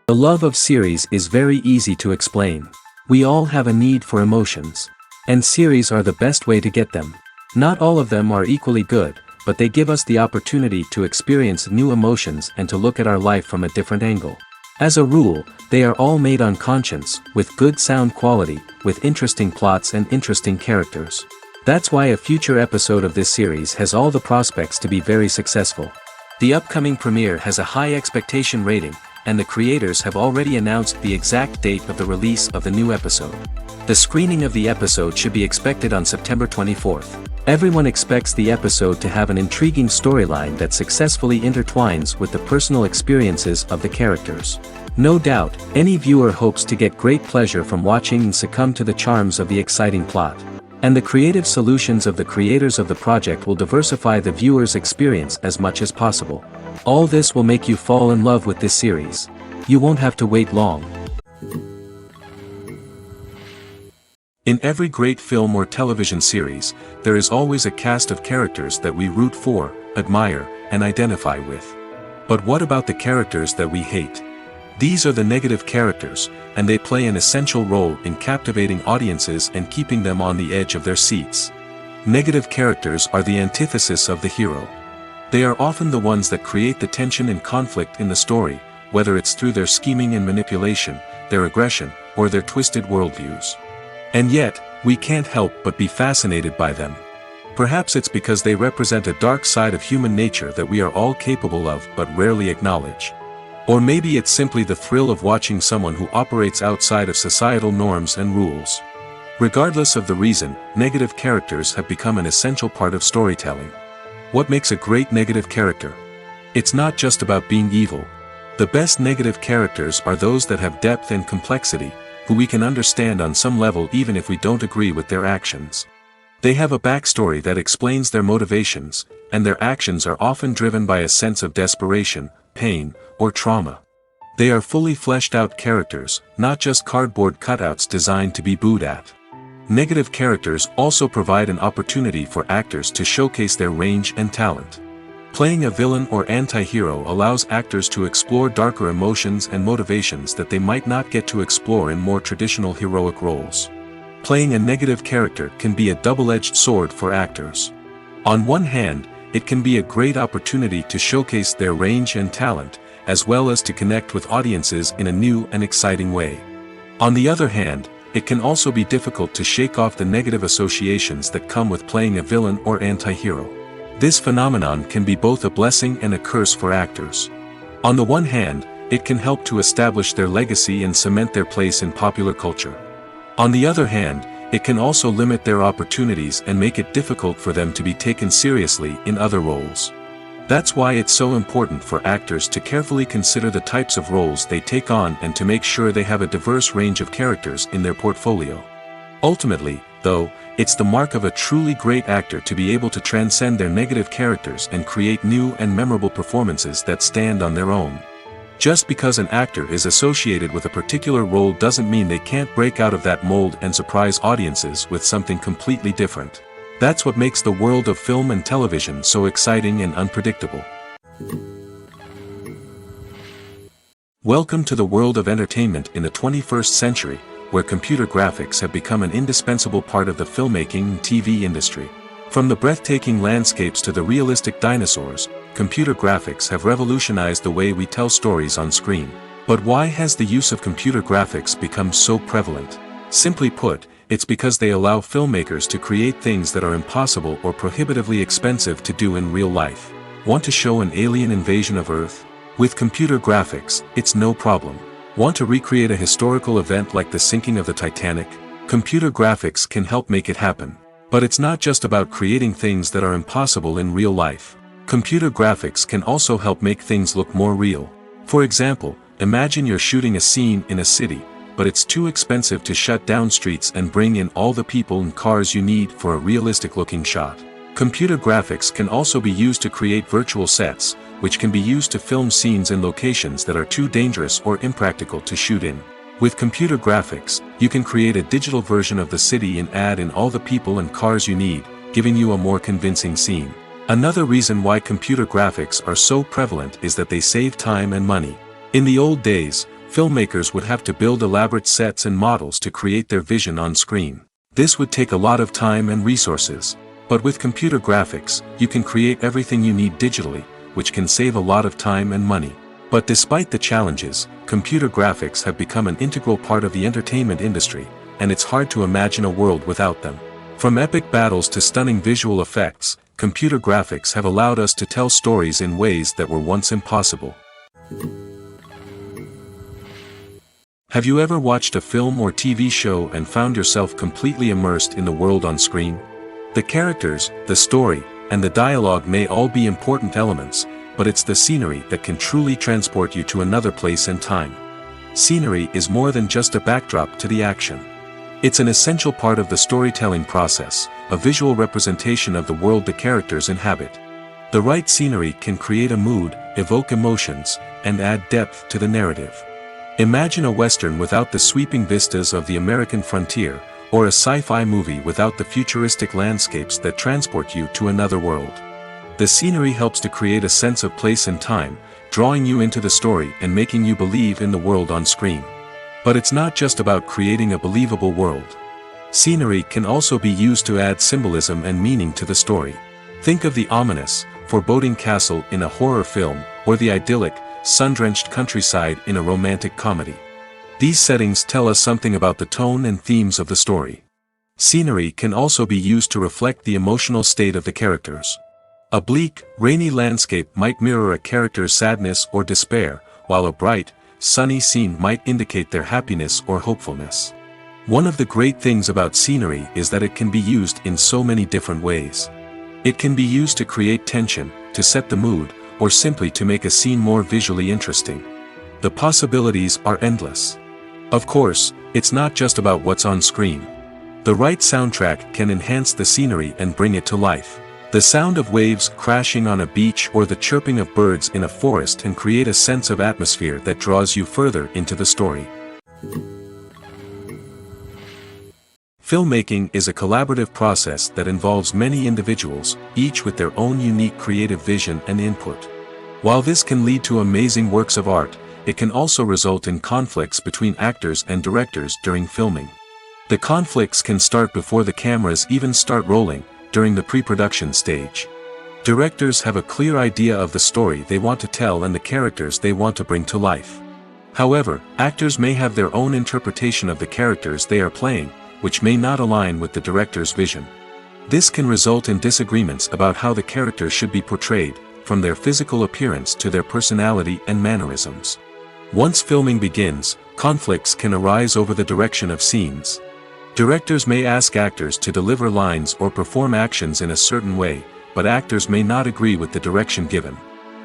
The love of series is very easy to explain. We all have a need for emotions. And series are the best way to get them. Not all of them are equally good, but they give us the opportunity to experience new emotions and to look at our life from a different angle. As a rule, they are all made on conscience, with good sound quality, with interesting plots and interesting characters. That's why a future episode of this series has all the prospects to be very successful. The upcoming premiere has a high expectation rating, and the creators have already announced the exact date of the release of the new episode. The screening of the episode should be expected on September 24th. Everyone expects the episode to have an intriguing storyline that successfully intertwines with the personal experiences of the characters. No doubt, any viewer hopes to get great pleasure from watching and succumb to the charms of the exciting plot. And the creative solutions of the creators of the project will diversify the viewer's experience as much as possible. All this will make you fall in love with this series. You won't have to wait long. In every great film or television series, there is always a cast of characters that we root for, admire, and identify with. But what about the characters that we hate? These are the negative characters, and they play an essential role in captivating audiences and keeping them on the edge of their seats. Negative characters are the antithesis of the hero. They are often the ones that create the tension and conflict in the story, whether it's through their scheming and manipulation, their aggression, or their twisted worldviews. And yet, we can't help but be fascinated by them. Perhaps it's because they represent a dark side of human nature that we are all capable of but rarely acknowledge. Or maybe it's simply the thrill of watching someone who operates outside of societal norms and rules. Regardless of the reason, negative characters have become an essential part of storytelling. What makes a great negative character? It's not just about being evil. The best negative characters are those that have depth and complexity, who we can understand on some level even if we don't agree with their actions. They have a backstory that explains their motivations, and their actions are often driven by a sense of desperation, pain, or trauma. They are fully fleshed out characters, not just cardboard cutouts designed to be booed at. Negative characters also provide an opportunity for actors to showcase their range and talent. Playing a villain or anti-hero allows actors to explore darker emotions and motivations that they might not get to explore in more traditional heroic roles. Playing a negative character can be a double-edged sword for actors. On one hand, it can be a great opportunity to showcase their range and talent, as well as to connect with audiences in a new and exciting way. On the other hand, it can also be difficult to shake off the negative associations that come with playing a villain or anti-hero. This phenomenon can be both a blessing and a curse for actors. On the one hand, it can help to establish their legacy and cement their place in popular culture. On the other hand, it can also limit their opportunities and make it difficult for them to be taken seriously in other roles. That's why it's so important for actors to carefully consider the types of roles they take on and to make sure they have a diverse range of characters in their portfolio. Ultimately, though, it's the mark of a truly great actor to be able to transcend their negative characters and create new and memorable performances that stand on their own. Just because an actor is associated with a particular role doesn't mean they can't break out of that mold and surprise audiences with something completely different. That's what makes the world of film and television so exciting and unpredictable. Welcome to the world of entertainment in the 21st century, where computer graphics have become an indispensable part of the filmmaking and TV industry. From the breathtaking landscapes to the realistic dinosaurs, computer graphics have revolutionized the way we tell stories on screen. But why has the use of computer graphics become so prevalent? Simply put, it's because they allow filmmakers to create things that are impossible or prohibitively expensive to do in real life. Want to show an alien invasion of Earth? With computer graphics, it's no problem. Want to recreate a historical event like the sinking of the Titanic? Computer graphics can help make it happen. But it's not just about creating things that are impossible in real life. Computer graphics can also help make things look more real. For example, imagine you're shooting a scene in a city, but it's too expensive to shut down streets and bring in all the people and cars you need for a realistic-looking shot. Computer graphics can also be used to create virtual sets, which can be used to film scenes in locations that are too dangerous or impractical to shoot in. With computer graphics, you can create a digital version of the city and add in all the people and cars you need, giving you a more convincing scene. Another reason why computer graphics are so prevalent is that they save time and money. In the old days, filmmakers would have to build elaborate sets and models to create their vision on screen. This would take a lot of time and resources. But with computer graphics, you can create everything you need digitally, which can save a lot of time and money. But despite the challenges, computer graphics have become an integral part of the entertainment industry, and it's hard to imagine a world without them. From epic battles to stunning visual effects, computer graphics have allowed us to tell stories in ways that were once impossible. Have you ever watched a film or TV show and found yourself completely immersed in the world on screen? The characters, the story, and the dialogue may all be important elements, but it's the scenery that can truly transport you to another place and time. Scenery is more than just a backdrop to the action. It's an essential part of the storytelling process, a visual representation of the world the characters inhabit. The right scenery can create a mood, evoke emotions, and add depth to the narrative. Imagine a Western without the sweeping vistas of the American frontier, or a sci-fi movie without the futuristic landscapes that transport you to another world. The scenery helps to create a sense of place and time, drawing you into the story and making you believe in the world on screen. But it's not just about creating a believable world. Scenery can also be used to add symbolism and meaning to the story. Think of the ominous, foreboding castle in a horror film, or the idyllic, sun-drenched countryside in a romantic comedy. These settings tell us something about the tone and themes of the story. Scenery can also be used to reflect the emotional state of the characters. A bleak, rainy landscape might mirror a character's sadness or despair, while a bright, sunny scene might indicate their happiness or hopefulness. One of the great things about scenery is that it can be used in so many different ways. It can be used to create tension, to set the mood, or simply to make a scene more visually interesting. The possibilities are endless. Of course, it's not just about what's on screen. The right soundtrack can enhance the scenery and bring it to life. The sound of waves crashing on a beach or the chirping of birds in a forest can create a sense of atmosphere that draws you further into the story. Filmmaking is a collaborative process that involves many individuals, each with their own unique creative vision and input. While this can lead to amazing works of art, it can also result in conflicts between actors and directors during filming. The conflicts can start before the cameras even start rolling, during the pre-production stage. Directors have a clear idea of the story they want to tell and the characters they want to bring to life. However, actors may have their own interpretation of the characters they are playing, which may not align with the director's vision. This can result in disagreements about how the characters should be portrayed, from their physical appearance to their personality and mannerisms. Once filming begins, conflicts can arise over the direction of scenes. Directors may ask actors to deliver lines or perform actions in a certain way, but actors may not agree with the direction given.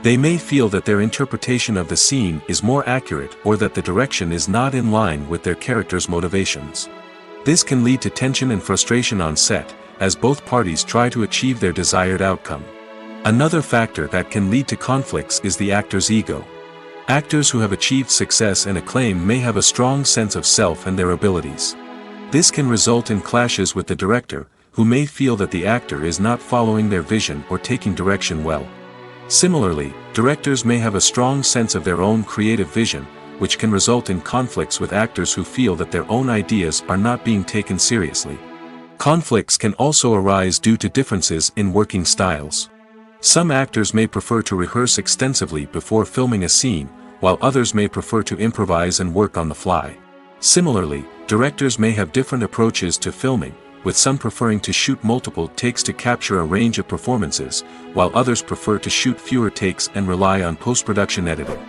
They may feel that their interpretation of the scene is more accurate or that the direction is not in line with their character's motivations. This can lead to tension and frustration on set, as both parties try to achieve their desired outcome. Another factor that can lead to conflicts is the actor's ego. Actors who have achieved success and acclaim may have a strong sense of self and their abilities. This can result in clashes with the director, who may feel that the actor is not following their vision or taking direction well. Similarly, directors may have a strong sense of their own creative vision, which can result in conflicts with actors who feel that their own ideas are not being taken seriously. Conflicts can also arise due to differences in working styles. Some actors may prefer to rehearse extensively before filming a scene, while others may prefer to improvise and work on the fly. Similarly, directors may have different approaches to filming, with some preferring to shoot multiple takes to capture a range of performances, while others prefer to shoot fewer takes and rely on post-production editing.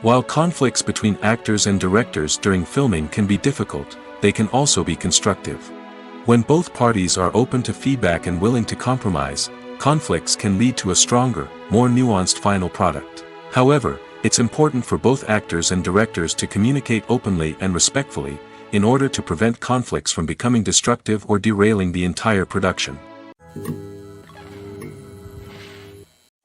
While conflicts between actors and directors during filming can be difficult, they can also be constructive. When both parties are open to feedback and willing to compromise, conflicts can lead to a stronger, more nuanced final product. However, it's important for both actors and directors to communicate openly and respectfully, in order to prevent conflicts from becoming destructive or derailing the entire production.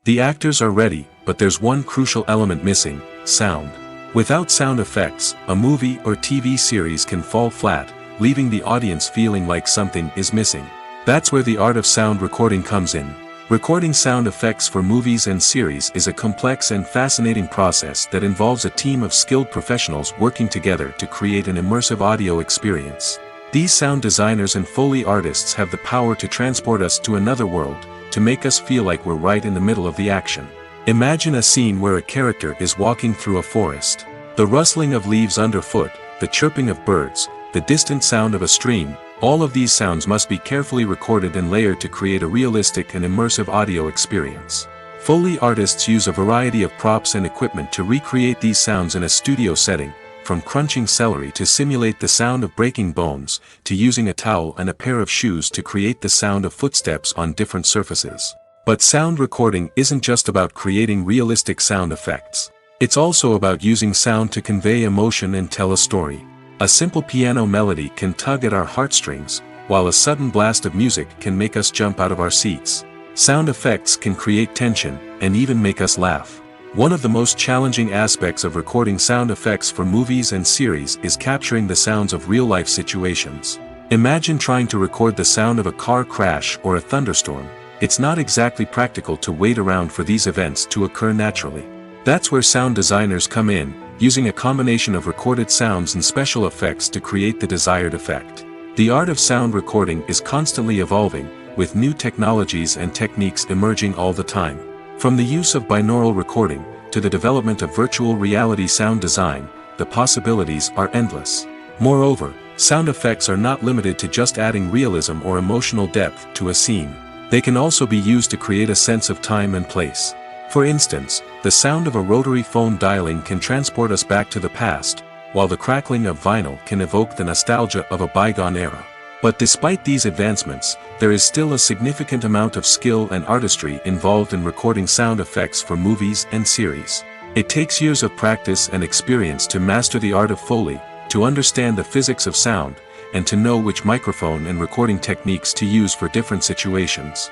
The actors are ready, but there's one crucial element missing: sound. Without sound effects, a movie or TV series can fall flat, leaving the audience feeling like something is missing. That's where the art of sound recording comes in. Recording sound effects for movies and series is a complex and fascinating process that involves a team of skilled professionals working together to create an immersive audio experience. These sound designers and Foley artists have the power to transport us to another world, to make us feel like we're right in the middle of the action. Imagine a scene where a character is walking through a forest. The rustling of leaves underfoot, the chirping of birds, the distant sound of a stream, all of these sounds must be carefully recorded and layered to create a realistic and immersive audio experience. Foley artists use a variety of props and equipment to recreate these sounds in a studio setting, from crunching celery to simulate the sound of breaking bones, to using a towel and a pair of shoes to create the sound of footsteps on different surfaces. But sound recording isn't just about creating realistic sound effects. It's also about using sound to convey emotion and tell a story. A simple piano melody can tug at our heartstrings, while a sudden blast of music can make us jump out of our seats. Sound effects can create tension, and even make us laugh. One of the most challenging aspects of recording sound effects for movies and series is capturing the sounds of real-life situations. Imagine trying to record the sound of a car crash or a thunderstorm. It's not exactly practical to wait around for these events to occur naturally. That's where sound designers come in, using a combination of recorded sounds and special effects to create the desired effect. The art of sound recording is constantly evolving, with new technologies and techniques emerging all the time. From the use of binaural recording, to the development of virtual reality sound design, the possibilities are endless. Moreover, sound effects are not limited to just adding realism or emotional depth to a scene. They can also be used to create a sense of time and place. For instance, the sound of a rotary phone dialing can transport us back to the past, while the crackling of vinyl can evoke the nostalgia of a bygone era. But despite these advancements, there is still a significant amount of skill and artistry involved in recording sound effects for movies and series. It takes years of practice and experience to master the art of Foley, to understand the physics of sound, and to know which microphone and recording techniques to use for different situations.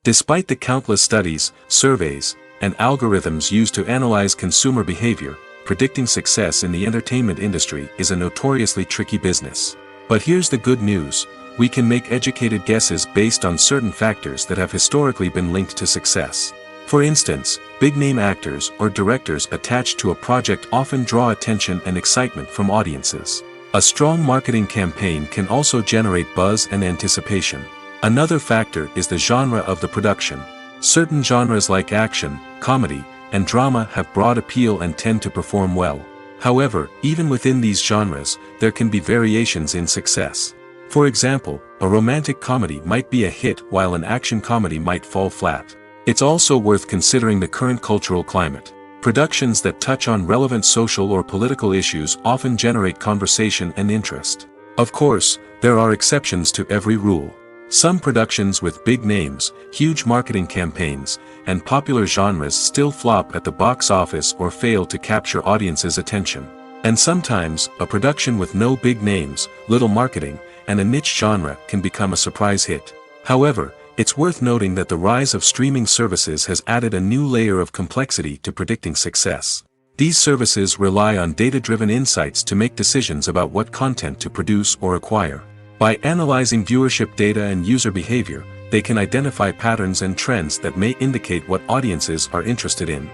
Despite the countless studies, surveys, and algorithms used to analyze consumer behavior, predicting success in the entertainment industry is a notoriously tricky business. But here's the good news: we can make educated guesses based on certain factors that have historically been linked to success. For instance, big-name actors or directors attached to a project often draw attention and excitement from audiences. A strong marketing campaign can also generate buzz and anticipation. Another factor is the genre of the production. Certain genres like action, comedy, and drama have broad appeal and tend to perform well. However, even within these genres, there can be variations in success. For example, a romantic comedy might be a hit while an action comedy might fall flat. It's also worth considering the current cultural climate. Productions that touch on relevant social or political issues often generate conversation and interest. Of course, there are exceptions to every rule. Some productions with big names, huge marketing campaigns, and popular genres still flop at the box office or fail to capture audiences' attention. And sometimes, a production with no big names, little marketing, and a niche genre can become a surprise hit. However, it's worth noting that the rise of streaming services has added a new layer of complexity to predicting success. These services rely on data-driven insights to make decisions about what content to produce or acquire. By analyzing viewership data and user behavior, they can identify patterns and trends that may indicate what audiences are interested in.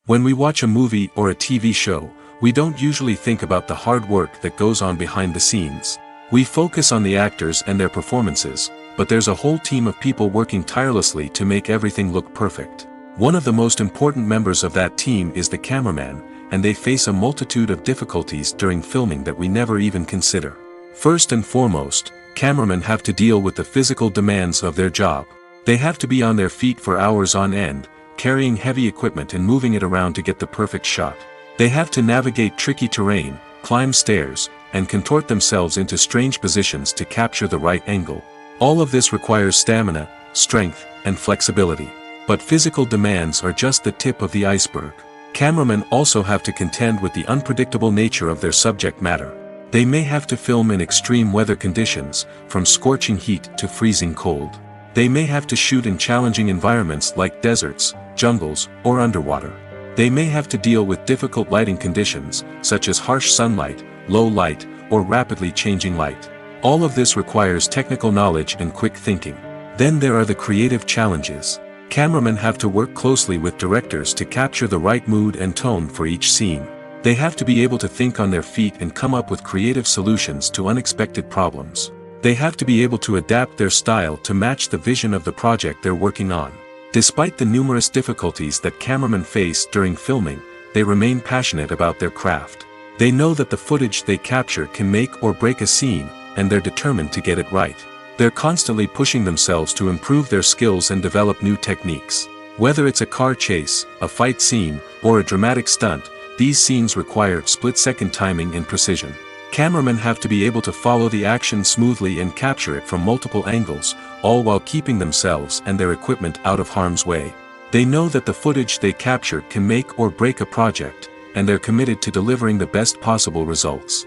When we watch a movie or a TV show, we don't usually think about the hard work that goes on behind the scenes. We focus on the actors and their performances, but there's a whole team of people working tirelessly to make everything look perfect. One of the most important members of that team is the cameraman, and they face a multitude of difficulties during filming that we never even consider. First and foremost, cameramen have to deal with the physical demands of their job. They have to be on their feet for hours on end, carrying heavy equipment and moving it around to get the perfect shot. They have to navigate tricky terrain, climb stairs, and contort themselves into strange positions to capture the right angle. All of this requires stamina, strength, and flexibility. But physical demands are just the tip of the iceberg. Cameramen also have to contend with the unpredictable nature of their subject matter. They may have to film in extreme weather conditions, from scorching heat to freezing cold. They may have to shoot in challenging environments like deserts, jungles, or underwater. They may have to deal with difficult lighting conditions, such as harsh sunlight, low light, or rapidly changing light. All of this requires technical knowledge and quick thinking. Then there are the creative challenges. Cameramen have to work closely with directors to capture the right mood and tone for each scene. They have to be able to think on their feet and come up with creative solutions to unexpected problems. They have to be able to adapt their style to match the vision of the project they're working on. Despite the numerous difficulties that cameramen face during filming, they remain passionate about their craft. They know that the footage they capture can make or break a scene, and they're determined to get it right. They're constantly pushing themselves to improve their skills and develop new techniques. Whether it's a car chase, a fight scene, or a dramatic stunt, these scenes require split-second timing and precision. Cameramen have to be able to follow the action smoothly and capture it from multiple angles, all while keeping themselves and their equipment out of harm's way. They know that the footage they capture can make or break a project, and they're committed to delivering the best possible results.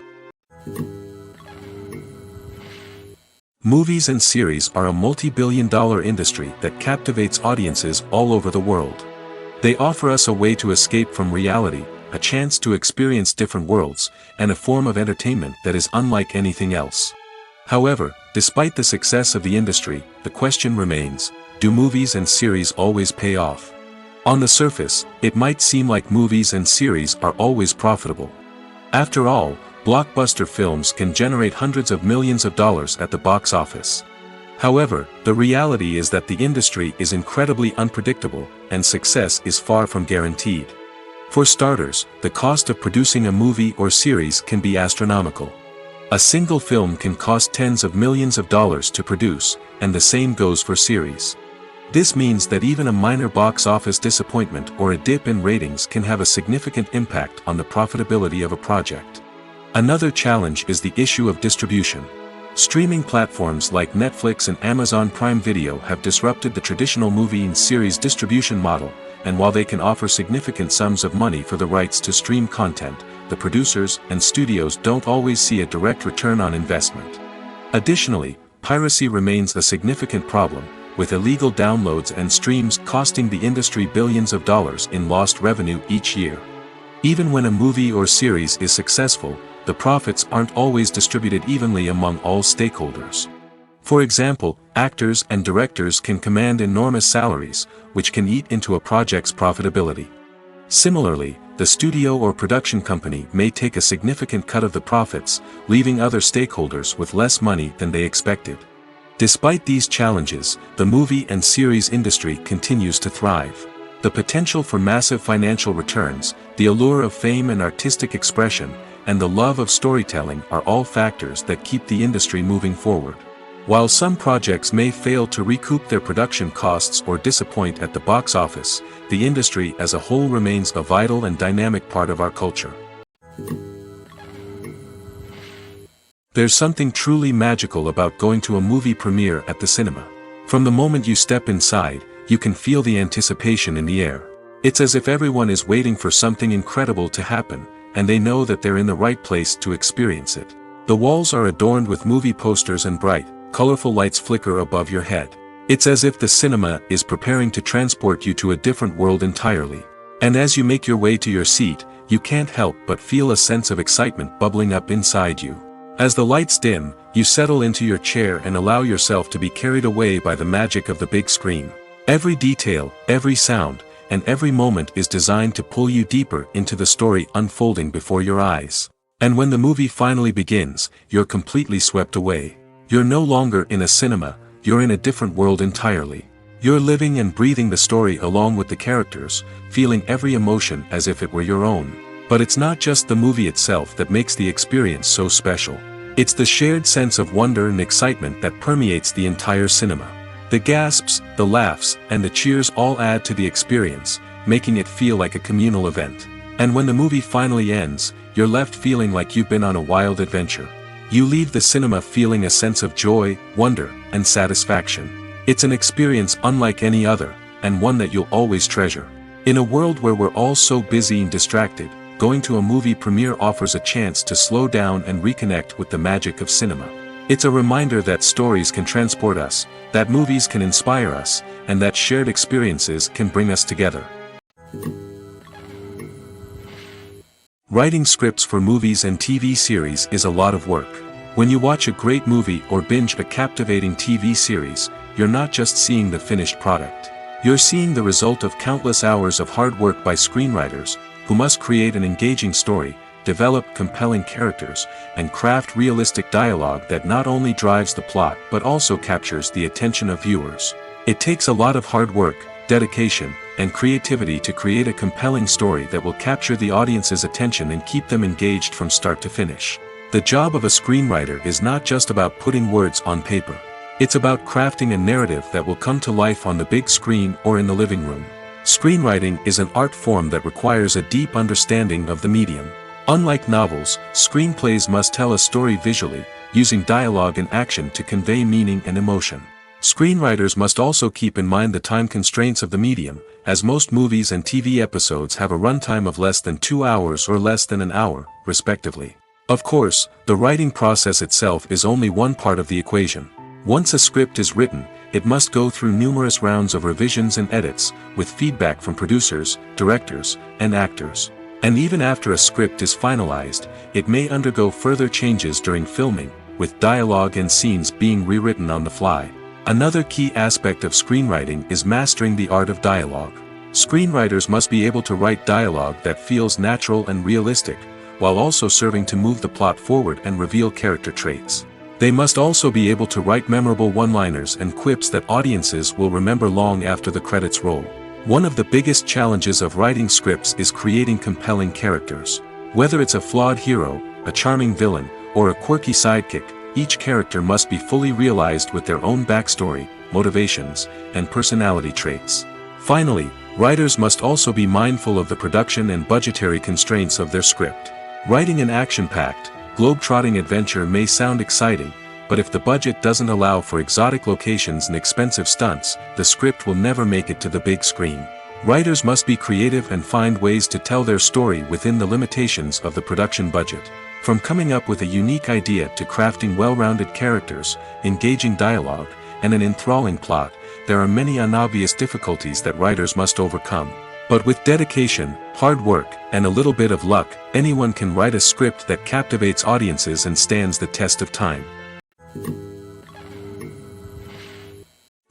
Movies and series are a multi-billion-dollar industry that captivates audiences all over the world. They offer us a way to escape from reality, a chance to experience different worlds, and a form of entertainment that is unlike anything else. However, despite the success of the industry, the question remains, do movies and series always pay off? On the surface, it might seem like movies and series are always profitable. After all, blockbuster films can generate hundreds of millions of dollars at the box office. However, the reality is that the industry is incredibly unpredictable, and success is far from guaranteed. For starters, the cost of producing a movie or series can be astronomical. A single film can cost tens of millions of dollars to produce, and the same goes for series. This means that even a minor box office disappointment or a dip in ratings can have a significant impact on the profitability of a project. Another challenge is the issue of distribution. Streaming platforms like Netflix and Amazon Prime Video have disrupted the traditional movie and series distribution model, and while they can offer significant sums of money for the rights to stream content, the producers and studios don't always see a direct return on investment. Additionally, piracy remains a significant problem, with illegal downloads and streams costing the industry billions of dollars in lost revenue each year. Even when a movie or series is successful, the profits aren't always distributed evenly among all stakeholders. For example, actors and directors can command enormous salaries, which can eat into a project's profitability. Similarly, the studio or production company may take a significant cut of the profits, leaving other stakeholders with less money than they expected. Despite these challenges, the movie and series industry continues to thrive. The potential for massive financial returns, the allure of fame and artistic expression, and the love of storytelling are all factors that keep the industry moving forward. While some projects may fail to recoup their production costs or disappoint at the box office, the industry as a whole remains a vital and dynamic part of our culture. There's something truly magical about going to a movie premiere at the cinema. From the moment you step inside, you can feel the anticipation in the air. It's as if everyone is waiting for something incredible to happen, and they know that they're in the right place to experience it. The walls are adorned with movie posters and bright, colorful lights flicker above your head. It's as if the cinema is preparing to transport you to a different world entirely. And as you make your way to your seat, you can't help but feel a sense of excitement bubbling up inside you. As the lights dim, you settle into your chair and allow yourself to be carried away by the magic of the big screen. Every detail, every sound, and every moment is designed to pull you deeper into the story unfolding before your eyes. And when the movie finally begins, you're completely swept away. You're no longer in a cinema, you're in a different world entirely. You're living and breathing the story along with the characters, feeling every emotion as if it were your own. But it's not just the movie itself that makes the experience so special. It's the shared sense of wonder and excitement that permeates the entire cinema. The gasps, the laughs, and the cheers all add to the experience, making it feel like a communal event. And when the movie finally ends, you're left feeling like you've been on a wild adventure. You leave the cinema feeling a sense of joy, wonder, and satisfaction. It's an experience unlike any other, and one that you'll always treasure. In a world where we're all so busy and distracted, going to a movie premiere offers a chance to slow down and reconnect with the magic of cinema. It's a reminder that stories can transport us, that movies can inspire us, and that shared experiences can bring us together. Writing scripts for movies and TV series is a lot of work. When you watch a great movie or binge a captivating TV series, you're not just seeing the finished product. You're seeing the result of countless hours of hard work by screenwriters, who must create an engaging story, develop compelling characters, and craft realistic dialogue that not only drives the plot but also captures the attention of viewers. It takes a lot of hard work, dedication, and creativity to create a compelling story that will capture the audience's attention and keep them engaged from start to finish. The job of a screenwriter is not just about putting words on paper. It's about crafting a narrative that will come to life on the big screen or in the living room. Screenwriting is an art form that requires a deep understanding of the medium. Unlike novels, screenplays must tell a story visually, using dialogue and action to convey meaning and emotion. Screenwriters must also keep in mind the time constraints of the medium, as most movies and TV episodes have a runtime of less than 2 hours or less than an hour, respectively. Of course, the writing process itself is only one part of the equation. Once a script is written, it must go through numerous rounds of revisions and edits, with feedback from producers, directors, and actors. And even after a script is finalized, it may undergo further changes during filming, with dialogue and scenes being rewritten on the fly. Another key aspect of screenwriting is mastering the art of dialogue. Screenwriters must be able to write dialogue that feels natural and realistic, while also serving to move the plot forward and reveal character traits. They must also be able to write memorable one-liners and quips that audiences will remember long after the credits roll. One of the biggest challenges of writing scripts is creating compelling characters. Whether it's a flawed hero, a charming villain, or a quirky sidekick, each character must be fully realized with their own backstory, motivations, and personality traits. Finally, writers must also be mindful of the production and budgetary constraints of their script. Writing an action-packed, globe-trotting adventure may sound exciting, but if the budget doesn't allow for exotic locations and expensive stunts, the script will never make it to the big screen. Writers must be creative and find ways to tell their story within the limitations of the production budget. From coming up with a unique idea to crafting well-rounded characters, engaging dialogue, and an enthralling plot, there are many unobvious difficulties that writers must overcome. But with dedication, hard work, and a little bit of luck, anyone can write a script that captivates audiences and stands the test of time.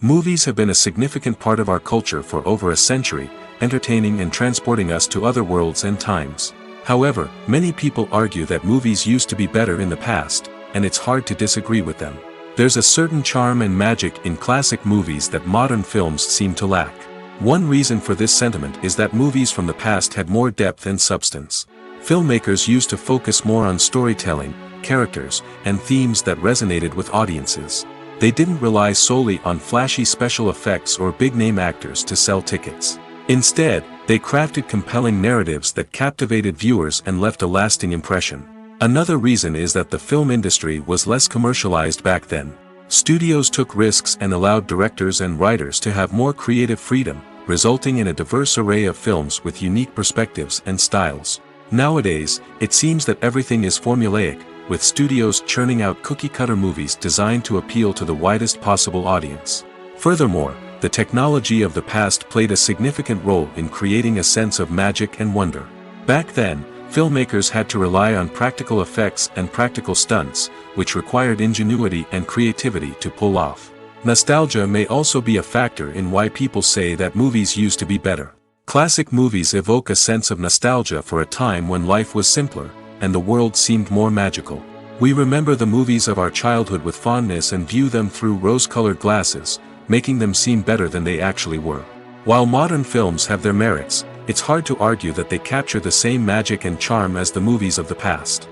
Movies have been a significant part of our culture for over a century, entertaining and transporting us to other worlds and times. However, many people argue that movies used to be better in the past, and it's hard to disagree with them. There's a certain charm and magic in classic movies that modern films seem to lack. One reason for this sentiment is that movies from the past had more depth and substance. Filmmakers used to focus more on storytelling, characters, and themes that resonated with audiences. They didn't rely solely on flashy special effects or big-name actors to sell tickets. Instead, they crafted compelling narratives that captivated viewers and left a lasting impression. Another reason is that the film industry was less commercialized back then. Studios took risks and allowed directors and writers to have more creative freedom, resulting in a diverse array of films with unique perspectives and styles. Nowadays, it seems that everything is formulaic, with studios churning out cookie-cutter movies designed to appeal to the widest possible audience. Furthermore, the technology of the past played a significant role in creating a sense of magic and wonder. Back then, filmmakers had to rely on practical effects and practical stunts, which required ingenuity and creativity to pull off. Nostalgia may also be a factor in why people say that movies used to be better. Classic movies evoke a sense of nostalgia for a time when life was simpler, and the world seemed more magical. We remember the movies of our childhood with fondness and view them through rose-colored glasses, making them seem better than they actually were. While modern films have their merits, it's hard to argue that they capture the same magic and charm as the movies of the past.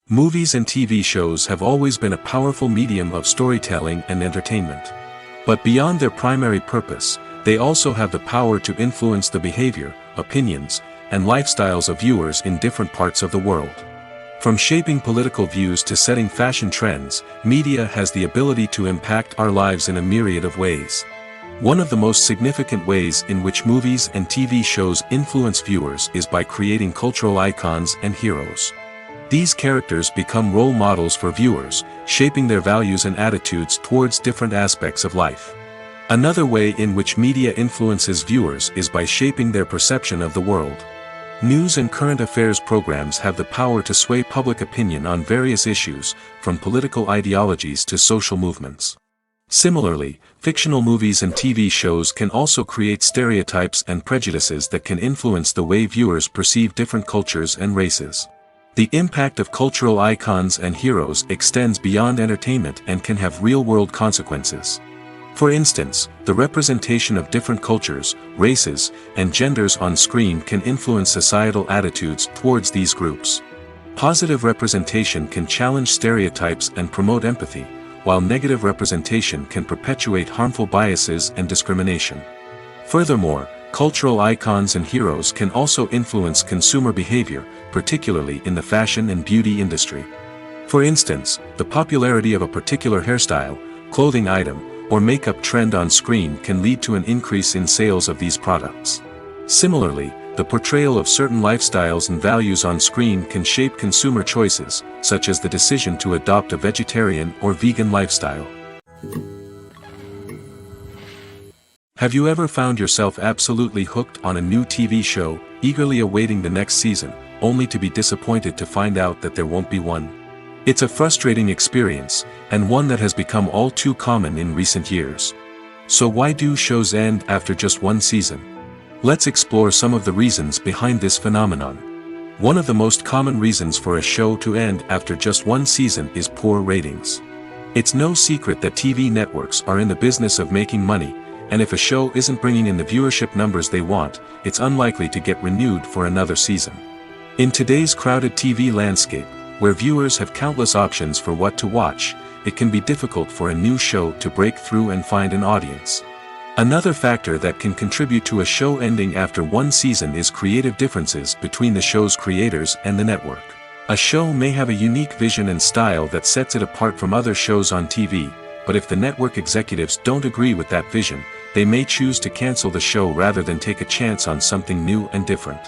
Movies and TV shows have always been a powerful medium of storytelling and entertainment. But beyond their primary purpose, they also have the power to influence the behavior, opinions, and lifestyles of viewers in different parts of the world. From shaping political views to setting fashion trends, media has the ability to impact our lives in a myriad of ways. One of the most significant ways in which movies and TV shows influence viewers is by creating cultural icons and heroes. These characters become role models for viewers, shaping their values and attitudes towards different aspects of life. Another way in which media influences viewers is by shaping their perception of the world. News and current affairs programs have the power to sway public opinion on various issues, from political ideologies to social movements. Similarly, fictional movies and TV shows can also create stereotypes and prejudices that can influence the way viewers perceive different cultures and races. The impact of cultural icons and heroes extends beyond entertainment and can have real-world consequences. For instance, the representation of different cultures, races, and genders on screen can influence societal attitudes towards these groups. Positive representation can challenge stereotypes and promote empathy, while negative representation can perpetuate harmful biases and discrimination. Furthermore, cultural icons and heroes can also influence consumer behavior, particularly in the fashion and beauty industry. For instance, the popularity of a particular hairstyle, clothing item, or makeup trend on screen can lead to an increase in sales of these products. Similarly, the portrayal of certain lifestyles and values on screen can shape consumer choices, such as the decision to adopt a vegetarian or vegan lifestyle. Have you ever found yourself absolutely hooked on a new TV show, eagerly awaiting the next season, only to be disappointed to find out that there won't be one? It's a frustrating experience, and one that has become all too common in recent years. So why do shows end after just one season? Let's explore some of the reasons behind this phenomenon. One of the most common reasons for a show to end after just one season is poor ratings. It's no secret that TV networks are in the business of making money, and if a show isn't bringing in the viewership numbers they want, it's unlikely to get renewed for another season. In today's crowded TV landscape, where viewers have countless options for what to watch, it can be difficult for a new show to break through and find an audience. Another factor that can contribute to a show ending after one season is creative differences between the show's creators and the network. A show may have a unique vision and style that sets it apart from other shows on TV, but if the network executives don't agree with that vision, they may choose to cancel the show rather than take a chance on something new and different.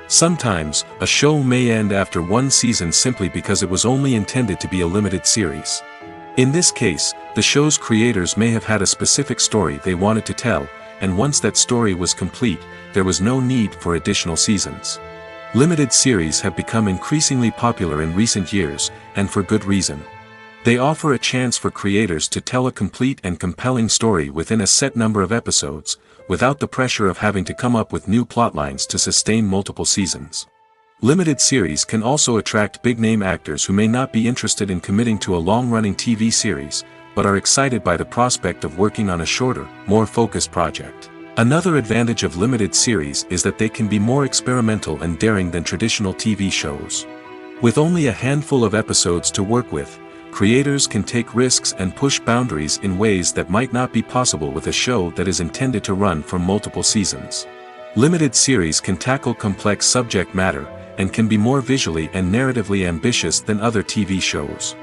Sometimes, a show may end after one season simply because it was only intended to be a limited series. In this case, the show's creators may have had a specific story they wanted to tell, and once that story was complete, there was no need for additional seasons. Limited series have become increasingly popular in recent years, and for good reason. They offer a chance for creators to tell a complete and compelling story within a set number of episodes, without the pressure of having to come up with new plotlines to sustain multiple seasons. Limited series can also attract big-name actors who may not be interested in committing to a long-running TV series, but are excited by the prospect of working on a shorter, more focused project. Another advantage of limited series is that they can be more experimental and daring than traditional TV shows. With only a handful of episodes to work with, creators can take risks and push boundaries in ways that might not be possible with a show that is intended to run for multiple seasons. Limited series can tackle complex subject matter, and can be more visually and narratively ambitious than other TV shows.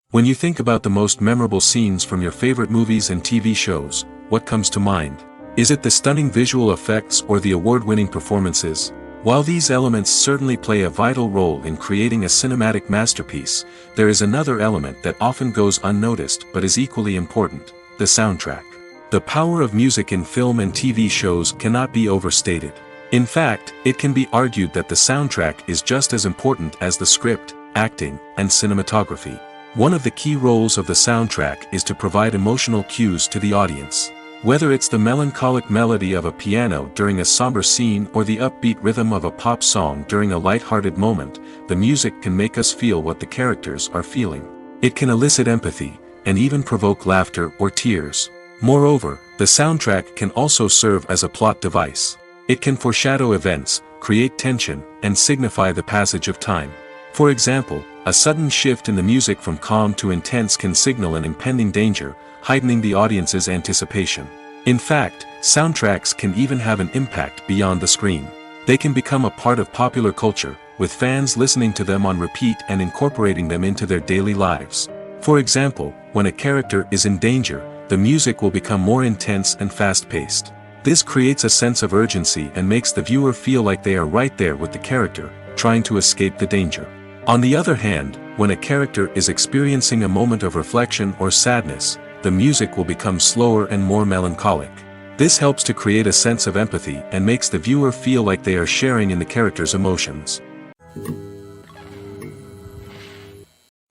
When you think about the most memorable scenes from your favorite movies and TV shows, what comes to mind? Is it the stunning visual effects or the award-winning performances? While these elements certainly play a vital role in creating a cinematic masterpiece, there is another element that often goes unnoticed but is equally important: the soundtrack. The power of music in film and TV shows cannot be overstated. In fact, it can be argued that the soundtrack is just as important as the script, acting, and cinematography. One of the key roles of the soundtrack is to provide emotional cues to the audience. Whether it's the melancholic melody of a piano during a somber scene or the upbeat rhythm of a pop song during a light-hearted moment, the music can make us feel what the characters are feeling. It can elicit empathy, and even provoke laughter or tears. Moreover, the soundtrack can also serve as a plot device. It can foreshadow events, create tension, and signify the passage of time. For example, a sudden shift in the music from calm to intense can signal an impending danger, heightening the audience's anticipation. In fact, soundtracks can even have an impact beyond the screen. They can become a part of popular culture, with fans listening to them on repeat and incorporating them into their daily lives. For example, when a character is in danger, the music will become more intense and fast-paced. This creates a sense of urgency and makes the viewer feel like they are right there with the character, trying to escape the danger. On the other hand, when a character is experiencing a moment of reflection or sadness, the music will become slower and more melancholic. This helps to create a sense of empathy and makes the viewer feel like they are sharing in the character's emotions.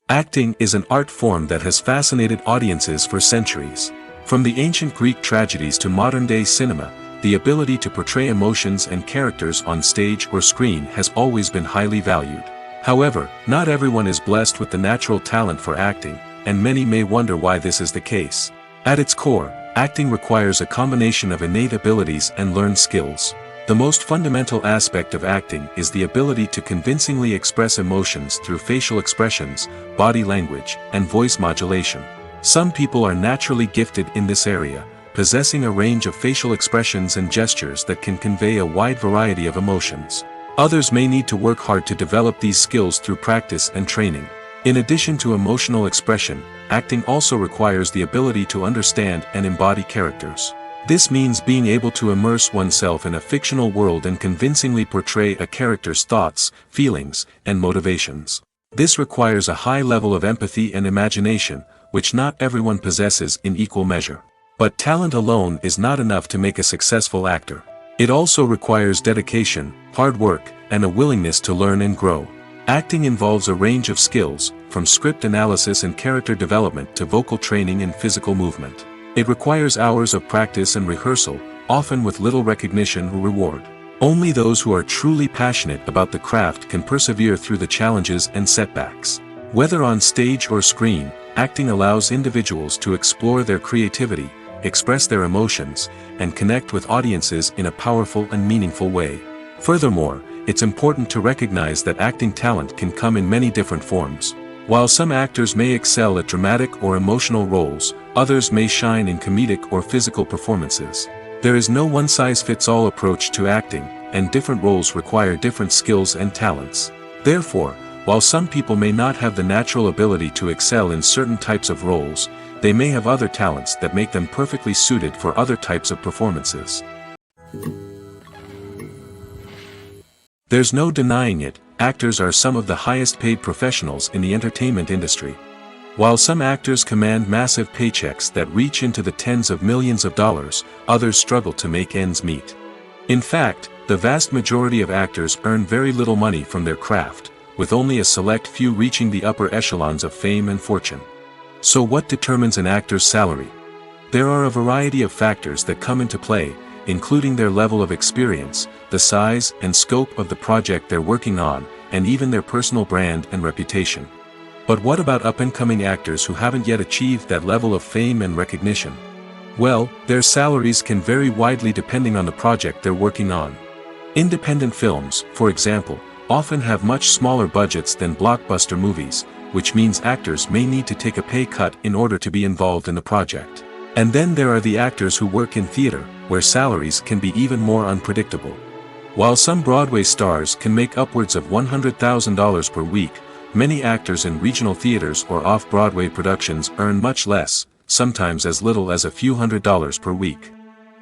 Acting is an art form that has fascinated audiences for centuries. From the ancient Greek tragedies to modern-day cinema, the ability to portray emotions and characters on stage or screen has always been highly valued. However, not everyone is blessed with the natural talent for acting, and many may wonder why this is the case. At its core, acting requires a combination of innate abilities and learned skills. The most fundamental aspect of acting is the ability to convincingly express emotions through facial expressions, body language, and voice modulation. Some people are naturally gifted in this area, possessing a range of facial expressions and gestures that can convey a wide variety of emotions. Others may need to work hard to develop these skills through practice and training. In addition to emotional expression, acting also requires the ability to understand and embody characters. This means being able to immerse oneself in a fictional world and convincingly portray a character's thoughts, feelings, and motivations. This requires a high level of empathy and imagination, which not everyone possesses in equal measure. But talent alone is not enough to make a successful actor. It also requires dedication, hard work, and a willingness to learn and grow. Acting involves a range of skills, from script analysis and character development to vocal training and physical movement. It requires hours of practice and rehearsal, often with little recognition or reward. Only those who are truly passionate about the craft can persevere through the challenges and setbacks. Whether on stage or screen, acting allows individuals to explore their creativity, express their emotions, and connect with audiences in a powerful and meaningful way. Furthermore, it's important to recognize that acting talent can come in many different forms. While some actors may excel at dramatic or emotional roles, others may shine in comedic or physical performances. There is no one-size-fits-all approach to acting, and different roles require different skills and talents. Therefore, while some people may not have the natural ability to excel in certain types of roles, they may have other talents that make them perfectly suited for other types of performances. There's no denying it, actors are some of the highest-paid professionals in the entertainment industry. While some actors command massive paychecks that reach into the tens of millions of dollars, others struggle to make ends meet. In fact, the vast majority of actors earn very little money from their craft, with only a select few reaching the upper echelons of fame and fortune. So what determines an actor's salary? There are a variety of factors that come into play, including their level of experience, the size and scope of the project they're working on, and even their personal brand and reputation. But what about up-and-coming actors who haven't yet achieved that level of fame and recognition? Well, their salaries can vary widely depending on the project they're working on. Independent films, for example, often have much smaller budgets than blockbuster movies, which means actors may need to take a pay cut in order to be involved in the project. And then there are the actors who work in theater, where salaries can be even more unpredictable. While some Broadway stars can make upwards of $100,000 per week, many actors in regional theaters or off-Broadway productions earn much less, sometimes as little as a few $100s per week.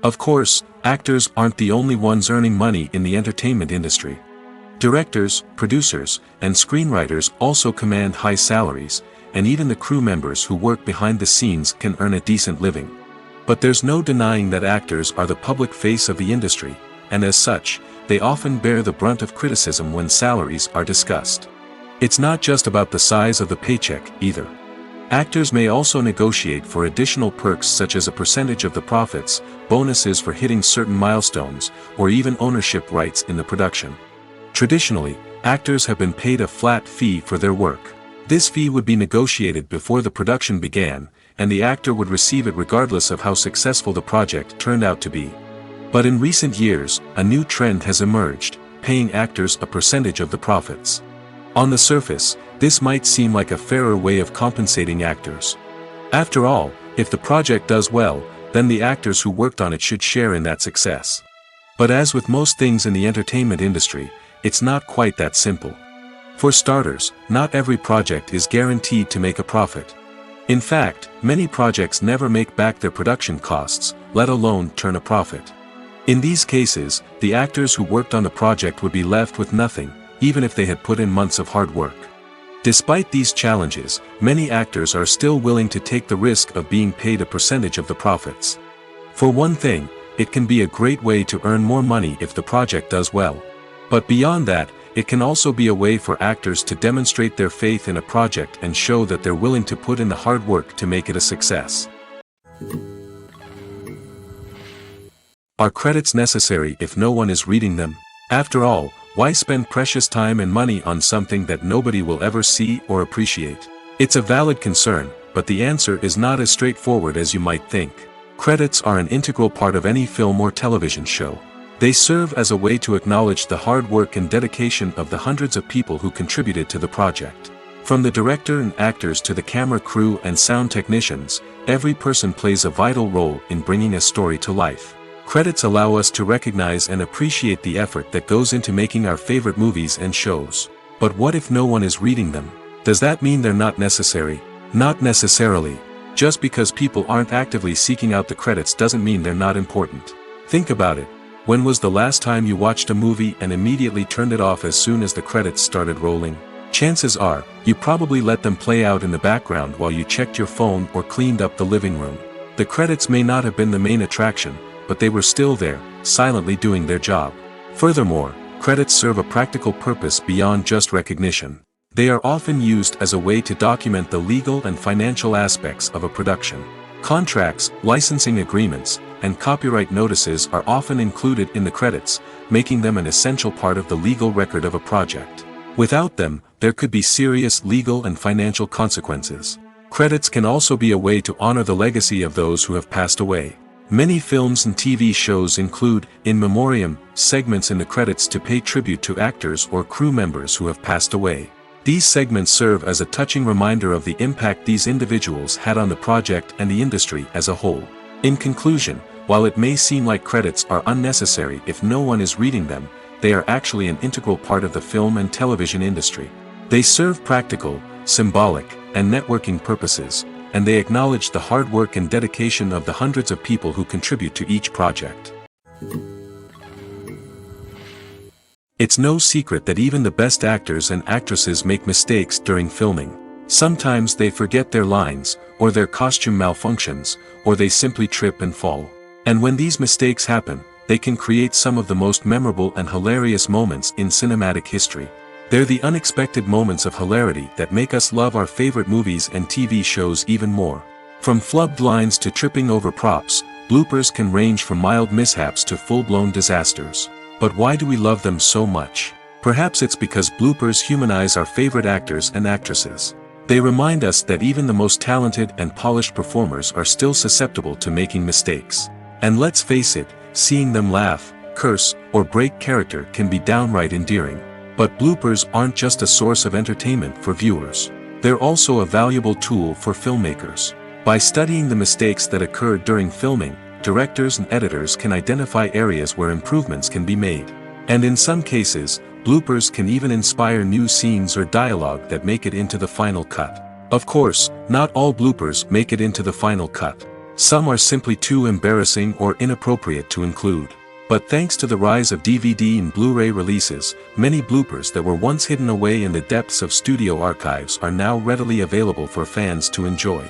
Of course, actors aren't the only ones earning money in the entertainment industry. Directors, producers, and screenwriters also command high salaries, and even the crew members who work behind the scenes can earn a decent living. But there's no denying that actors are the public face of the industry, and as such, they often bear the brunt of criticism when salaries are discussed. It's not just about the size of the paycheck, either. Actors may also negotiate for additional perks such as a percentage of the profits, bonuses for hitting certain milestones, or even ownership rights in the production. Traditionally, actors have been paid a flat fee for their work. This fee would be negotiated before the production began, and the actor would receive it regardless of how successful the project turned out to be. But in recent years, a new trend has emerged, paying actors a percentage of the profits. On the surface, this might seem like a fairer way of compensating actors. After all, if the project does well, then the actors who worked on it should share in that success. But as with most things in the entertainment industry, it's not quite that simple. For starters, not every project is guaranteed to make a profit. In fact, many projects never make back their production costs, let alone turn a profit. In these cases, the actors who worked on the project would be left with nothing, even if they had put in months of hard work. Despite these challenges, many actors are still willing to take the risk of being paid a percentage of the profits. For one thing, it can be a great way to earn more money if the project does well. But beyond that, it can also be a way for actors to demonstrate their faith in a project and show that they're willing to put in the hard work to make it a success. Are credits necessary if no one is reading them? After all, why spend precious time and money on something that nobody will ever see or appreciate? It's a valid concern, but the answer is not as straightforward as you might think. Credits are an integral part of any film or television show. They serve as a way to acknowledge the hard work and dedication of the hundreds of people who contributed to the project. From the director and actors to the camera crew and sound technicians, every person plays a vital role in bringing a story to life. Credits allow us to recognize and appreciate the effort that goes into making our favorite movies and shows. But what if no one is reading them? Does that mean they're not necessary? Not necessarily. Just because people aren't actively seeking out the credits doesn't mean they're not important. Think about it. When was the last time you watched a movie and immediately turned it off as soon as the credits started rolling? Chances are, you probably let them play out in the background while you checked your phone or cleaned up the living room. The credits may not have been the main attraction, but they were still there, silently doing their job. Furthermore, credits serve a practical purpose beyond just recognition. They are often used as a way to document the legal and financial aspects of a production. Contracts, licensing agreements, and copyright notices are often included in the credits, making them an essential part of the legal record of a project. Without them, there could be serious legal and financial consequences. Credits can also be a way to honor the legacy of those who have passed away. Many films and TV shows include, in memoriam, segments in the credits to pay tribute to actors or crew members who have passed away. These segments serve as a touching reminder of the impact these individuals had on the project and the industry as a whole. In conclusion, while it may seem like credits are unnecessary if no one is reading them, they are actually an integral part of the film and television industry. They serve practical, symbolic, and networking purposes, and they acknowledge the hard work and dedication of the hundreds of people who contribute to each project. It's no secret that even the best actors and actresses make mistakes during filming. Sometimes they forget their lines, or their costume malfunctions, or they simply trip and fall. And when these mistakes happen, they can create some of the most memorable and hilarious moments in cinematic history. They're the unexpected moments of hilarity that make us love our favorite movies and TV shows even more. From flubbed lines to tripping over props, bloopers can range from mild mishaps to full-blown disasters. But why do we love them so much? Perhaps it's because bloopers humanize our favorite actors and actresses. They remind us that even the most talented and polished performers are still susceptible to making mistakes. And let's face it, seeing them laugh, curse, or break character can be downright endearing. But bloopers aren't just a source of entertainment for viewers. They're also a valuable tool for filmmakers. By studying the mistakes that occurred during filming, directors and editors can identify areas where improvements can be made. And in some cases, bloopers can even inspire new scenes or dialogue that make it into the final cut. Of course, not all bloopers make it into the final cut. Some are simply too embarrassing or inappropriate to include. But thanks to the rise of DVD and Blu-ray releases, many bloopers that were once hidden away in the depths of studio archives are now readily available for fans to enjoy.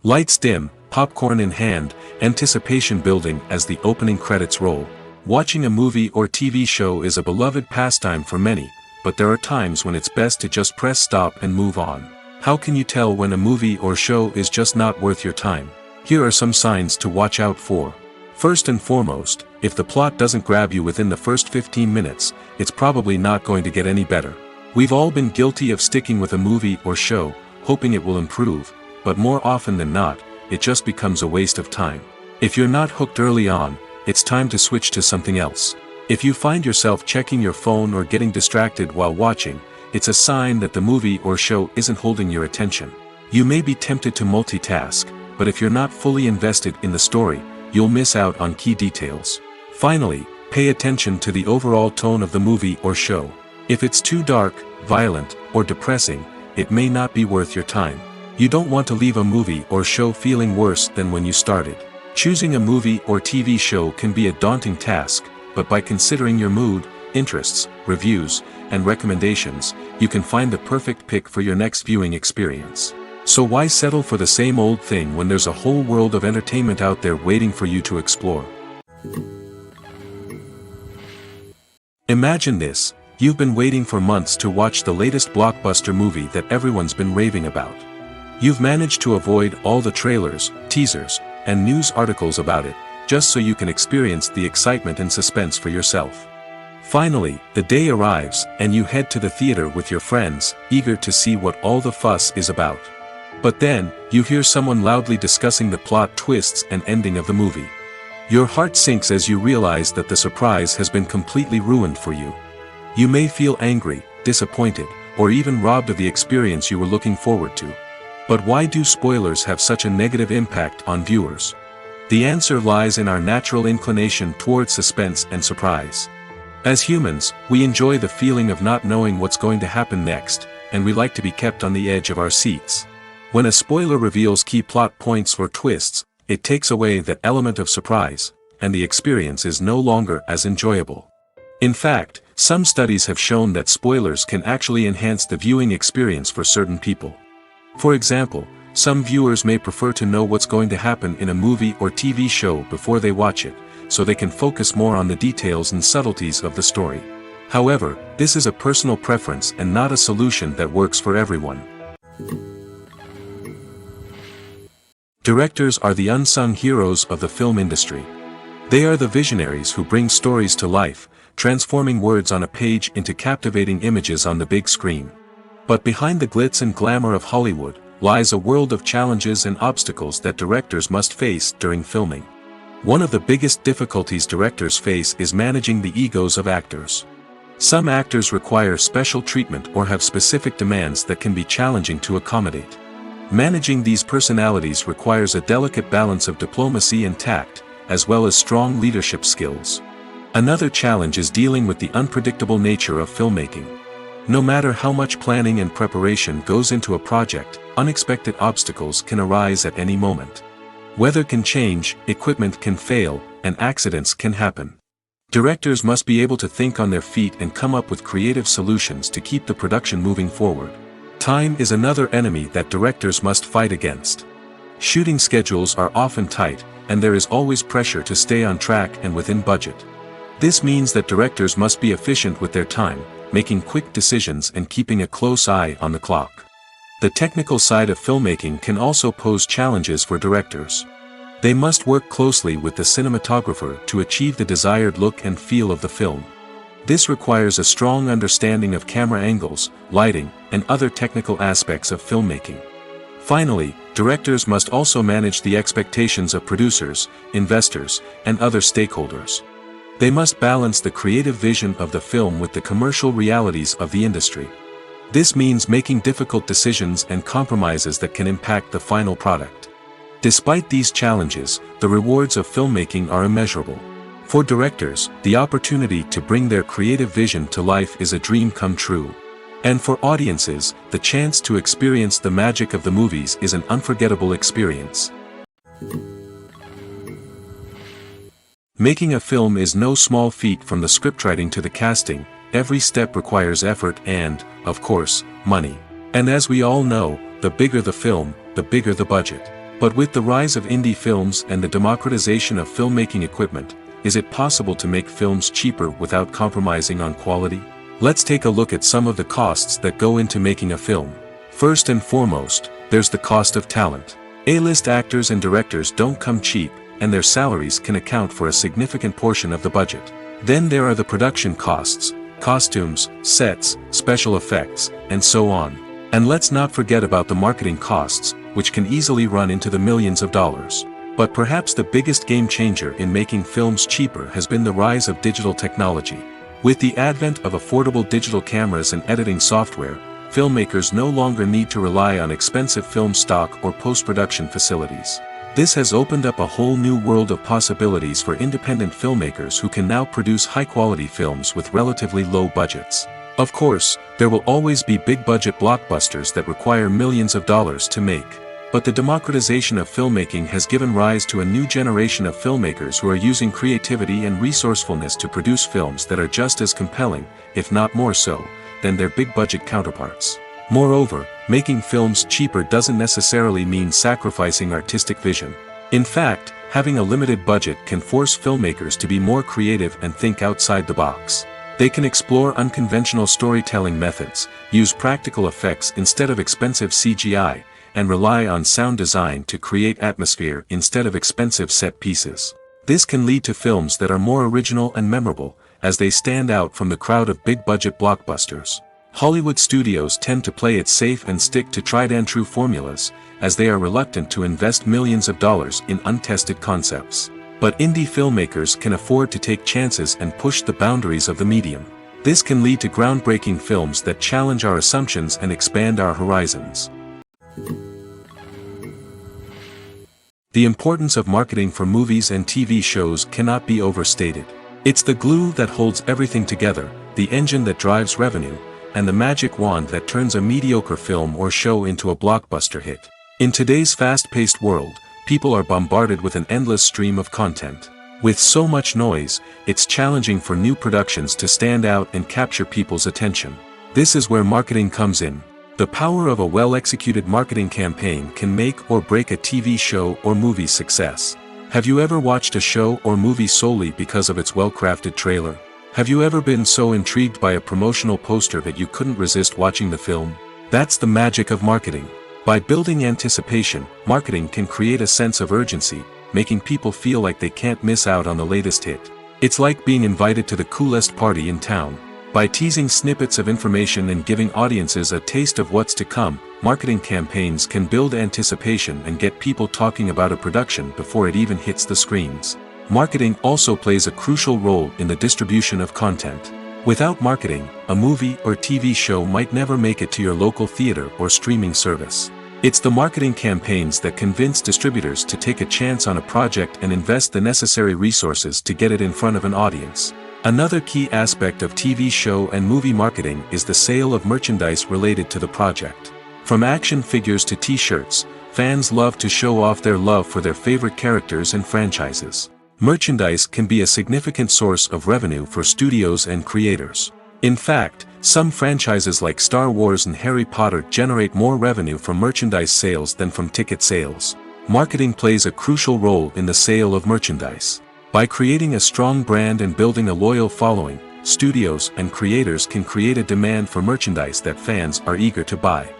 Lights dim, popcorn in hand, anticipation building as the opening credits roll. Watching a movie or TV show is a beloved pastime for many, but there are times when it's best to just press stop and move on. How can you tell when a movie or show is just not worth your time? Here are some signs to watch out for. First and foremost, if the plot doesn't grab you within the first 15 minutes, it's probably not going to get any better. We've all been guilty of sticking with a movie or show, hoping it will improve, but more often than not, it just becomes a waste of time. If you're not hooked early on, it's time to switch to something else. If you find yourself checking your phone or getting distracted while watching, it's a sign that the movie or show isn't holding your attention. You may be tempted to multitask, but if you're not fully invested in the story, you'll miss out on key details. Finally, pay attention to the overall tone of the movie or show. If it's too dark, violent, or depressing, it may not be worth your time. You don't want to leave a movie or show feeling worse than when you started. Choosing a movie or TV show can be a daunting task, but by considering your mood, interests, reviews, and recommendations, you can find the perfect pick for your next viewing experience. So why settle for the same old thing when there's a whole world of entertainment out there waiting for you to explore? Imagine this: you've been waiting for months to watch the latest blockbuster movie that everyone's been raving about. You've managed to avoid all the trailers, teasers, and news articles about it, just so you can experience the excitement and suspense for yourself. Finally, the day arrives, and you head to the theater with your friends, eager to see what all the fuss is about. But then, you hear someone loudly discussing the plot twists and ending of the movie. Your heart sinks as you realize that the surprise has been completely ruined for you. You may feel angry, disappointed, or even robbed of the experience you were looking forward to. But why do spoilers have such a negative impact on viewers? The answer lies in our natural inclination toward suspense and surprise. As humans, we enjoy the feeling of not knowing what's going to happen next, and we like to be kept on the edge of our seats. When a spoiler reveals key plot points or twists, it takes away that element of surprise, and the experience is no longer as enjoyable. In fact, some studies have shown that spoilers can actually enhance the viewing experience for certain people. For example, some viewers may prefer to know what's going to happen in a movie or TV show before they watch it, so they can focus more on the details and subtleties of the story. However, this is a personal preference and not a solution that works for everyone. Directors are the unsung heroes of the film industry. They are the visionaries who bring stories to life, transforming words on a page into captivating images on the big screen. But behind the glitz and glamour of Hollywood, lies a world of challenges and obstacles that directors must face during filming. One of the biggest difficulties directors face is managing the egos of actors. Some actors require special treatment or have specific demands that can be challenging to accommodate. Managing these personalities requires a delicate balance of diplomacy and tact, as well as strong leadership skills. Another challenge is dealing with the unpredictable nature of filmmaking. No matter how much planning and preparation goes into a project, unexpected obstacles can arise at any moment. Weather can change, equipment can fail, and accidents can happen. Directors must be able to think on their feet and come up with creative solutions to keep the production moving forward. Time is another enemy that directors must fight against. Shooting schedules are often tight, and there is always pressure to stay on track and within budget. This means that directors must be efficient with their time, making quick decisions and keeping a close eye on the clock. The technical side of filmmaking can also pose challenges for directors. They must work closely with the cinematographer to achieve the desired look and feel of the film. This requires a strong understanding of camera angles, lighting, and other technical aspects of filmmaking. Finally, directors must also manage the expectations of producers, investors, and other stakeholders. They must balance the creative vision of the film with the commercial realities of the industry. This means making difficult decisions and compromises that can impact the final product. Despite these challenges, the rewards of filmmaking are immeasurable. For directors, the opportunity to bring their creative vision to life is a dream come true. And for audiences, the chance to experience the magic of the movies is an unforgettable experience. Making a film is no small feat. From the scriptwriting to the casting, every step requires effort and, of course, money. And as we all know, the bigger the film, the bigger the budget. But with the rise of indie films and the democratization of filmmaking equipment, is it possible to make films cheaper without compromising on quality? Let's take a look at some of the costs that go into making a film. First and foremost, there's the cost of talent. A-list actors and directors don't come cheap, and their salaries can account for a significant portion of the budget. Then there are the production costs, costumes, sets, special effects, and so on. And let's not forget about the marketing costs, which can easily run into the millions of dollars. But perhaps the biggest game changer in making films cheaper has been the rise of digital technology. With the advent of affordable digital cameras and editing software, filmmakers no longer need to rely on expensive film stock or post-production facilities. This has opened up a whole new world of possibilities for independent filmmakers who can now produce high-quality films with relatively low budgets. Of course, there will always be big-budget blockbusters that require millions of dollars to make. But the democratization of filmmaking has given rise to a new generation of filmmakers who are using creativity and resourcefulness to produce films that are just as compelling, if not more so, than their big-budget counterparts. Moreover, making films cheaper doesn't necessarily mean sacrificing artistic vision. In fact, having a limited budget can force filmmakers to be more creative and think outside the box. They can explore unconventional storytelling methods, use practical effects instead of expensive CGI, and rely on sound design to create atmosphere instead of expensive set pieces. This can lead to films that are more original and memorable, as they stand out from the crowd of big-budget blockbusters. Hollywood studios tend to play it safe and stick to tried-and-true formulas, as they are reluctant to invest millions of dollars in untested concepts. But indie filmmakers can afford to take chances and push the boundaries of the medium. This can lead to groundbreaking films that challenge our assumptions and expand our horizons. The importance of marketing for movies and TV shows cannot be overstated. It's the glue that holds everything together, the engine that drives revenue, and the magic wand that turns a mediocre film or show into a blockbuster hit. In today's fast-paced world, people are bombarded with an endless stream of content. With so much noise, it's challenging for new productions to stand out and capture people's attention. This is where marketing comes in. The power of a well-executed marketing campaign can make or break a TV show or movie's success. Have you ever watched a show or movie solely because of its well-crafted trailer? Have you ever been so intrigued by a promotional poster that you couldn't resist watching the film? That's the magic of marketing. By building anticipation, marketing can create a sense of urgency, making people feel like they can't miss out on the latest hit. It's like being invited to the coolest party in town. By teasing snippets of information and giving audiences a taste of what's to come, marketing campaigns can build anticipation and get people talking about a production before it even hits the screens. Marketing also plays a crucial role in the distribution of content. Without marketing, a movie or TV show might never make it to your local theater or streaming service. It's the marketing campaigns that convince distributors to take a chance on a project and invest the necessary resources to get it in front of an audience. Another key aspect of TV show and movie marketing is the sale of merchandise related to the project. From action figures to t-shirts, fans love to show off their love for their favorite characters and franchises. Merchandise can be a significant source of revenue for studios and creators. In fact, some franchises like Star Wars and Harry Potter generate more revenue from merchandise sales than from ticket sales. Marketing plays a crucial role in the sale of merchandise. By creating a strong brand and building a loyal following, studios and creators can create a demand for merchandise that fans are eager to buy.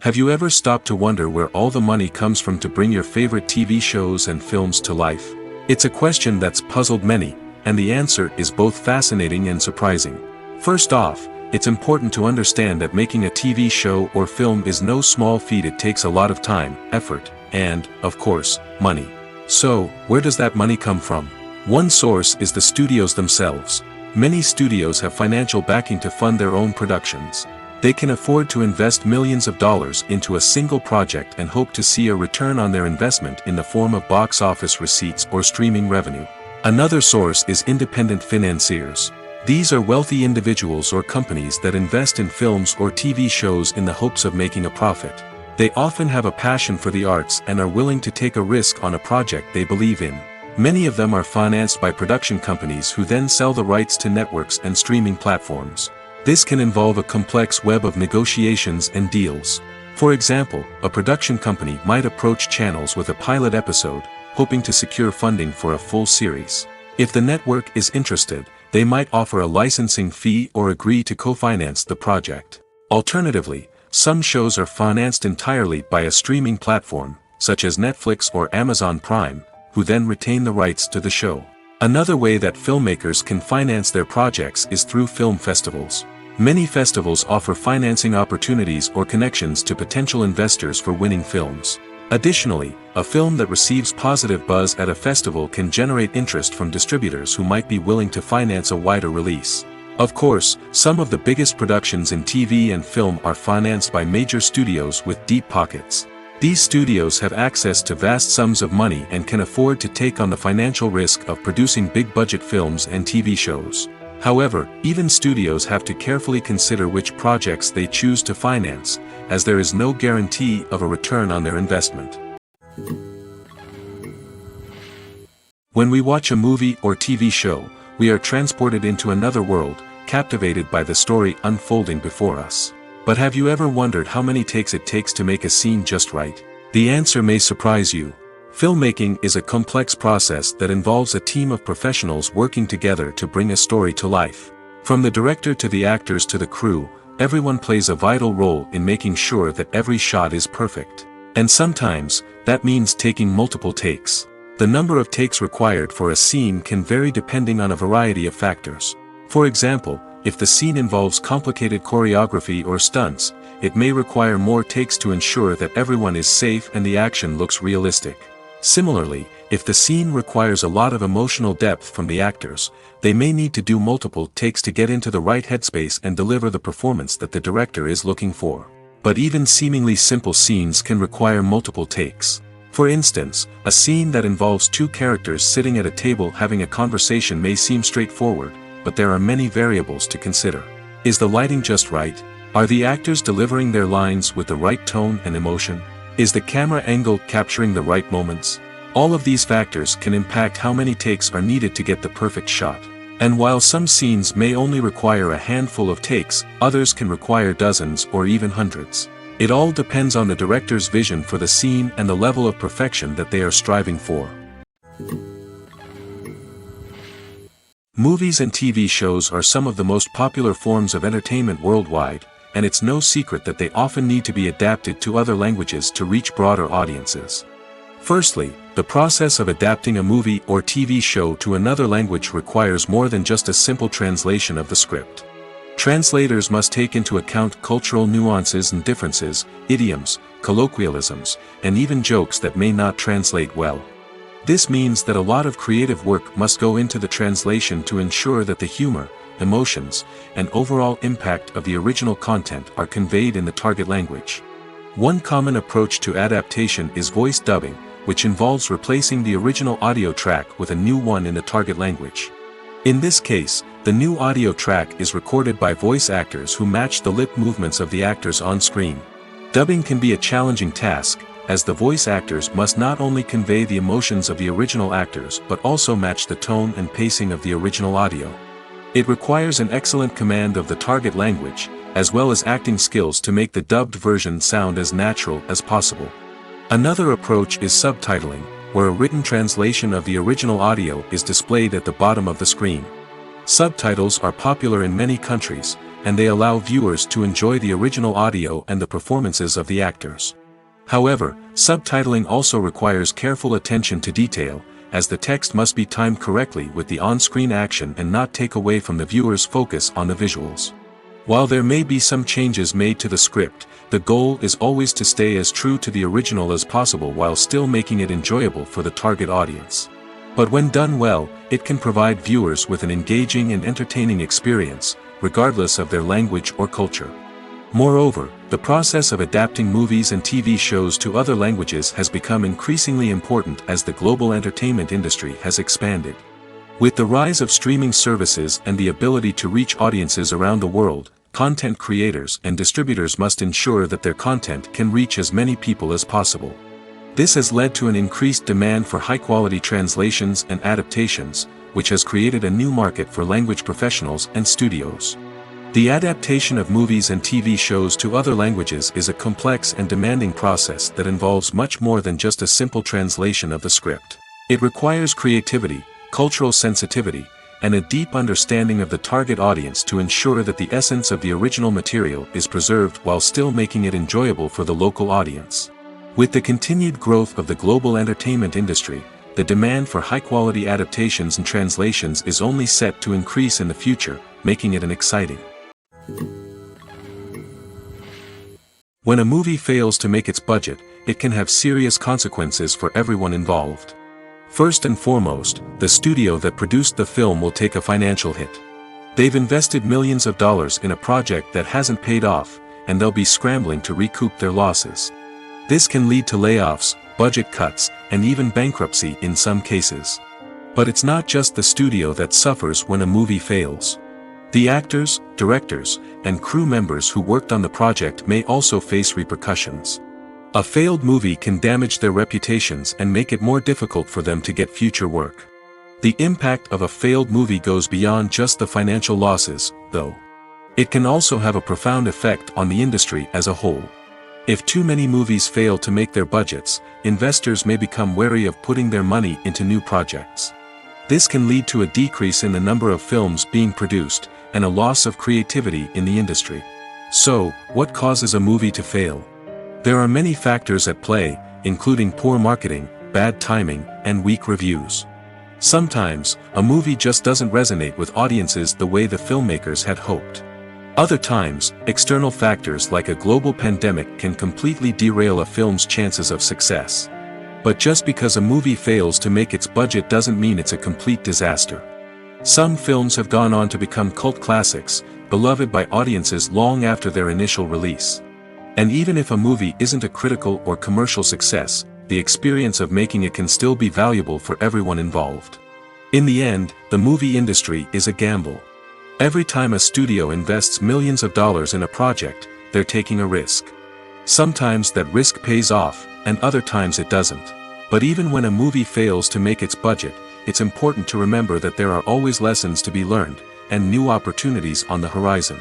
Have you ever stopped to wonder where all the money comes from to bring your favorite TV shows and films to life? It's a question that's puzzled many, and the answer is both fascinating and surprising. First off, it's important to understand that making a TV show or film is no small feat. It takes a lot of time, effort, and, of course, money. So, where does that money come from? One source is the studios themselves. Many studios have financial backing to fund their own productions. They can afford to invest millions of dollars into a single project and hope to see a return on their investment in the form of box office receipts or streaming revenue. Another source is independent financiers. These are wealthy individuals or companies that invest in films or TV shows in the hopes of making a profit. They often have a passion for the arts and are willing to take a risk on a project they believe in. Many of them are financed by production companies who then sell the rights to networks and streaming platforms. This can involve a complex web of negotiations and deals. For example, a production company might approach channels with a pilot episode, hoping to secure funding for a full series. If the network is interested, they might offer a licensing fee or agree to co-finance the project. Alternatively, some shows are financed entirely by a streaming platform, such as Netflix or Amazon Prime, who then retain the rights to the show. Another way that filmmakers can finance their projects is through film festivals. Many festivals offer financing opportunities or connections to potential investors for winning films. Additionally, a film that receives positive buzz at a festival can generate interest from distributors who might be willing to finance a wider release. Of course, some of the biggest productions in TV and film are financed by major studios with deep pockets. These studios have access to vast sums of money and can afford to take on the financial risk of producing big-budget films and TV shows. However, even studios have to carefully consider which projects they choose to finance, as there is no guarantee of a return on their investment. When we watch a movie or TV show, we are transported into another world, captivated by the story unfolding before us. But have you ever wondered how many takes it takes to make a scene just right? The answer may surprise you. Filmmaking is a complex process that involves a team of professionals working together to bring a story to life. From the director to the actors to the crew, everyone plays a vital role in making sure that every shot is perfect. And sometimes, that means taking multiple takes. The number of takes required for a scene can vary depending on a variety of factors. For example, if the scene involves complicated choreography or stunts, it may require more takes to ensure that everyone is safe and the action looks realistic. Similarly, if the scene requires a lot of emotional depth from the actors, they may need to do multiple takes to get into the right headspace and deliver the performance that the director is looking for. But even seemingly simple scenes can require multiple takes. For instance, a scene that involves two characters sitting at a table having a conversation may seem straightforward, but there are many variables to consider. Is the lighting just right? Are the actors delivering their lines with the right tone and emotion? Is the camera angle capturing the right moments? All of these factors can impact how many takes are needed to get the perfect shot. And while some scenes may only require a handful of takes, others can require dozens or even hundreds. It all depends on the director's vision for the scene and the level of perfection that they are striving for. Movies and TV shows are some of the most popular forms of entertainment worldwide, and it's no secret that they often need to be adapted to other languages to reach broader audiences. Firstly, the process of adapting a movie or TV show to another language requires more than just a simple translation of the script. Translators must take into account cultural nuances and differences, idioms, colloquialisms, and even jokes that may not translate well. This means that a lot of creative work must go into the translation to ensure that the humor, emotions, and overall impact of the original content are conveyed in the target language. One common approach to adaptation is voice dubbing, which involves replacing the original audio track with a new one in the target language. In this case, the new audio track is recorded by voice actors who match the lip movements of the actors on screen. Dubbing can be a challenging task, as the voice actors must not only convey the emotions of the original actors but also match the tone and pacing of the original audio. It requires an excellent command of the target language, as well as acting skills to make the dubbed version sound as natural as possible. Another approach is subtitling, where a written translation of the original audio is displayed at the bottom of the screen. Subtitles are popular in many countries, and they allow viewers to enjoy the original audio and the performances of the actors. However, subtitling also requires careful attention to detail, as the text must be timed correctly with the on-screen action and not take away from the viewer's focus on the visuals. While there may be some changes made to the script, the goal is always to stay as true to the original as possible while still making it enjoyable for the target audience. But when done well, it can provide viewers with an engaging and entertaining experience, regardless of their language or culture. Moreover, the process of adapting movies and TV shows to other languages has become increasingly important as the global entertainment industry has expanded. With the rise of streaming services and the ability to reach audiences around the world, content creators and distributors must ensure that their content can reach as many people as possible. This has led to an increased demand for high-quality translations and adaptations, which has created a new market for language professionals and studios. The adaptation of movies and TV shows to other languages is a complex and demanding process that involves much more than just a simple translation of the script. It requires creativity, cultural sensitivity, and a deep understanding of the target audience to ensure that the essence of the original material is preserved while still making it enjoyable for the local audience. With the continued growth of the global entertainment industry, the demand for high-quality adaptations and translations is only set to increase in the future, making it exciting. When a movie fails to make its budget, it can have serious consequences for everyone involved. First and foremost, the studio that produced the film will take a financial hit. They've invested millions of dollars in a project that hasn't paid off, and they'll be scrambling to recoup their losses. This can lead to layoffs, budget cuts, and even bankruptcy in some cases. But it's not just the studio that suffers when a movie fails. The actors, directors, and crew members who worked on the project may also face repercussions. A failed movie can damage their reputations and make it more difficult for them to get future work. The impact of a failed movie goes beyond just the financial losses, though. It can also have a profound effect on the industry as a whole. If too many movies fail to make their budgets, investors may become wary of putting their money into new projects. This can lead to a decrease in the number of films being produced, and a loss of creativity in the industry. So, what causes a movie to fail? There are many factors at play, including poor marketing, bad timing, and weak reviews. Sometimes, a movie just doesn't resonate with audiences the way the filmmakers had hoped. Other times, external factors like a global pandemic can completely derail a film's chances of success. But just because a movie fails to make its budget doesn't mean it's a complete disaster. Some films have gone on to become cult classics, beloved by audiences long after their initial release. And even if a movie isn't a critical or commercial success, the experience of making it can still be valuable for everyone involved. In the end, the movie industry is a gamble. Every time a studio invests millions of dollars in a project, they're taking a risk. Sometimes that risk pays off, and other times it doesn't. But even when a movie fails to make its budget, it's important to remember that there are always lessons to be learned, and new opportunities on the horizon.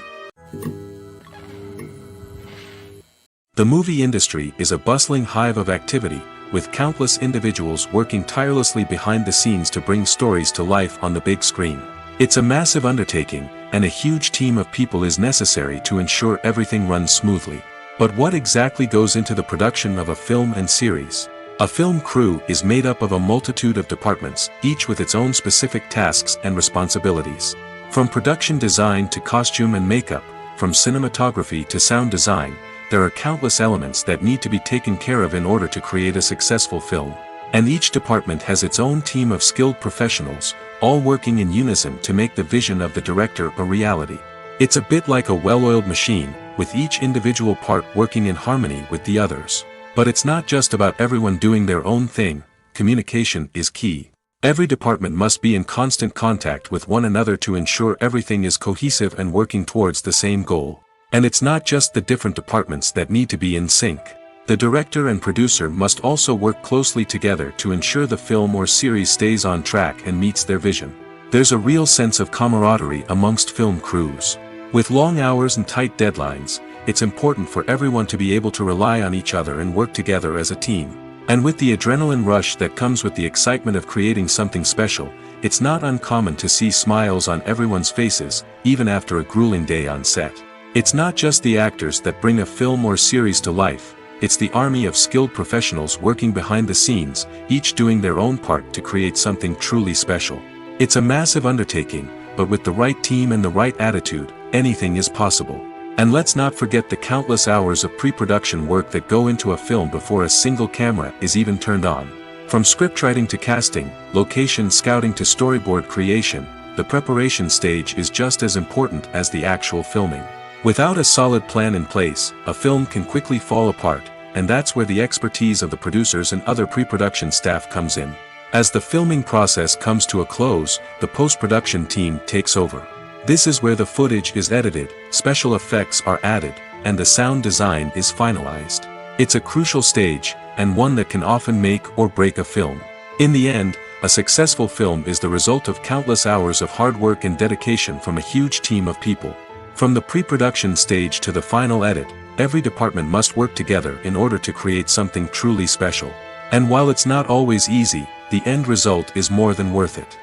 The movie industry is a bustling hive of activity, with countless individuals working tirelessly behind the scenes to bring stories to life on the big screen. It's a massive undertaking, and a huge team of people is necessary to ensure everything runs smoothly. But what exactly goes into the production of a film and series? A film crew is made up of a multitude of departments, each with its own specific tasks and responsibilities. From production design to costume and makeup, from cinematography to sound design, there are countless elements that need to be taken care of in order to create a successful film. And each department has its own team of skilled professionals, all working in unison to make the vision of the director a reality. It's a bit like a well-oiled machine, with each individual part working in harmony with the others. But it's not just about everyone doing their own thing. Communication is key. Every department must be in constant contact with one another to ensure everything is cohesive and working towards the same goal. And it's not just the different departments that need to be in sync. The director and producer must also work closely together to ensure the film or series stays on track and meets their vision. There's a real sense of camaraderie amongst film crews. With long hours and tight deadlines, it's important for everyone to be able to rely on each other and work together as a team. And with the adrenaline rush that comes with the excitement of creating something special, it's not uncommon to see smiles on everyone's faces, even after a grueling day on set. It's not just the actors that bring a film or series to life, it's the army of skilled professionals working behind the scenes, each doing their own part to create something truly special. It's a massive undertaking, but with the right team and the right attitude, anything is possible. And let's not forget the countless hours of pre-production work that go into a film before a single camera is even turned on. From scriptwriting to casting, location scouting to storyboard creation, the preparation stage is just as important as the actual filming. Without a solid plan in place, a film can quickly fall apart, and that's where the expertise of the producers and other pre-production staff comes in. As the filming process comes to a close, the post-production team takes over. This is where the footage is edited, special effects are added, and the sound design is finalized. It's a crucial stage, and one that can often make or break a film. In the end, a successful film is the result of countless hours of hard work and dedication from a huge team of people. From the pre-production stage to the final edit, every department must work together in order to create something truly special. And while it's not always easy, the end result is more than worth it.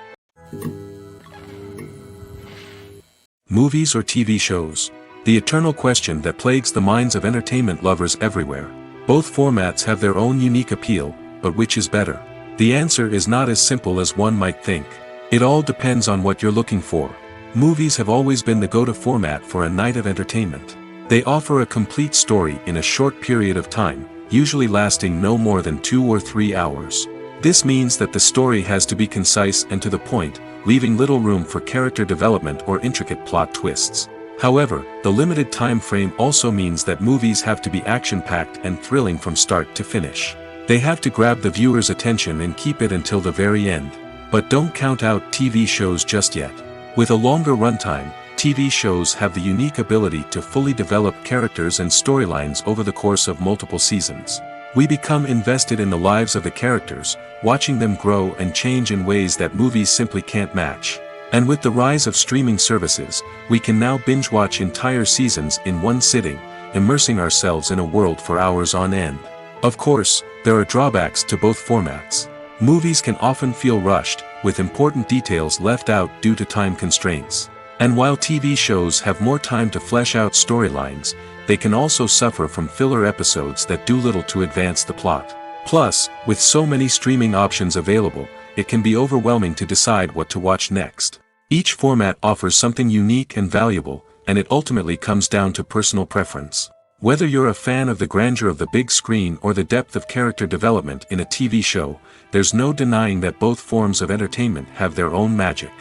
Movies or TV shows? The eternal question that plagues the minds of entertainment lovers everywhere. Both formats have their own unique appeal, but which is better? The answer is not as simple as one might think. It all depends on what you're looking for. Movies have always been the go-to format for a night of entertainment. They offer a complete story in a short period of time, usually lasting no more than 2 or 3 hours. This means that the story has to be concise and to the point, leaving little room for character development or intricate plot twists. However, the limited time frame also means that movies have to be action-packed and thrilling from start to finish. They have to grab the viewer's attention and keep it until the very end. But don't count out TV shows just yet. With a longer runtime, TV shows have the unique ability to fully develop characters and storylines over the course of multiple seasons. We become invested in the lives of the characters, watching them grow and change in ways that movies simply can't match. And with the rise of streaming services, we can now binge-watch entire seasons in one sitting, immersing ourselves in a world for hours on end. Of course, there are drawbacks to both formats. Movies can often feel rushed, with important details left out due to time constraints. And while TV shows have more time to flesh out storylines, they can also suffer from filler episodes that do little to advance the plot. Plus, with so many streaming options available, it can be overwhelming to decide what to watch next. Each format offers something unique and valuable, and it ultimately comes down to personal preference. Whether you're a fan of the grandeur of the big screen or the depth of character development in a TV show, there's no denying that both forms of entertainment have their own magic.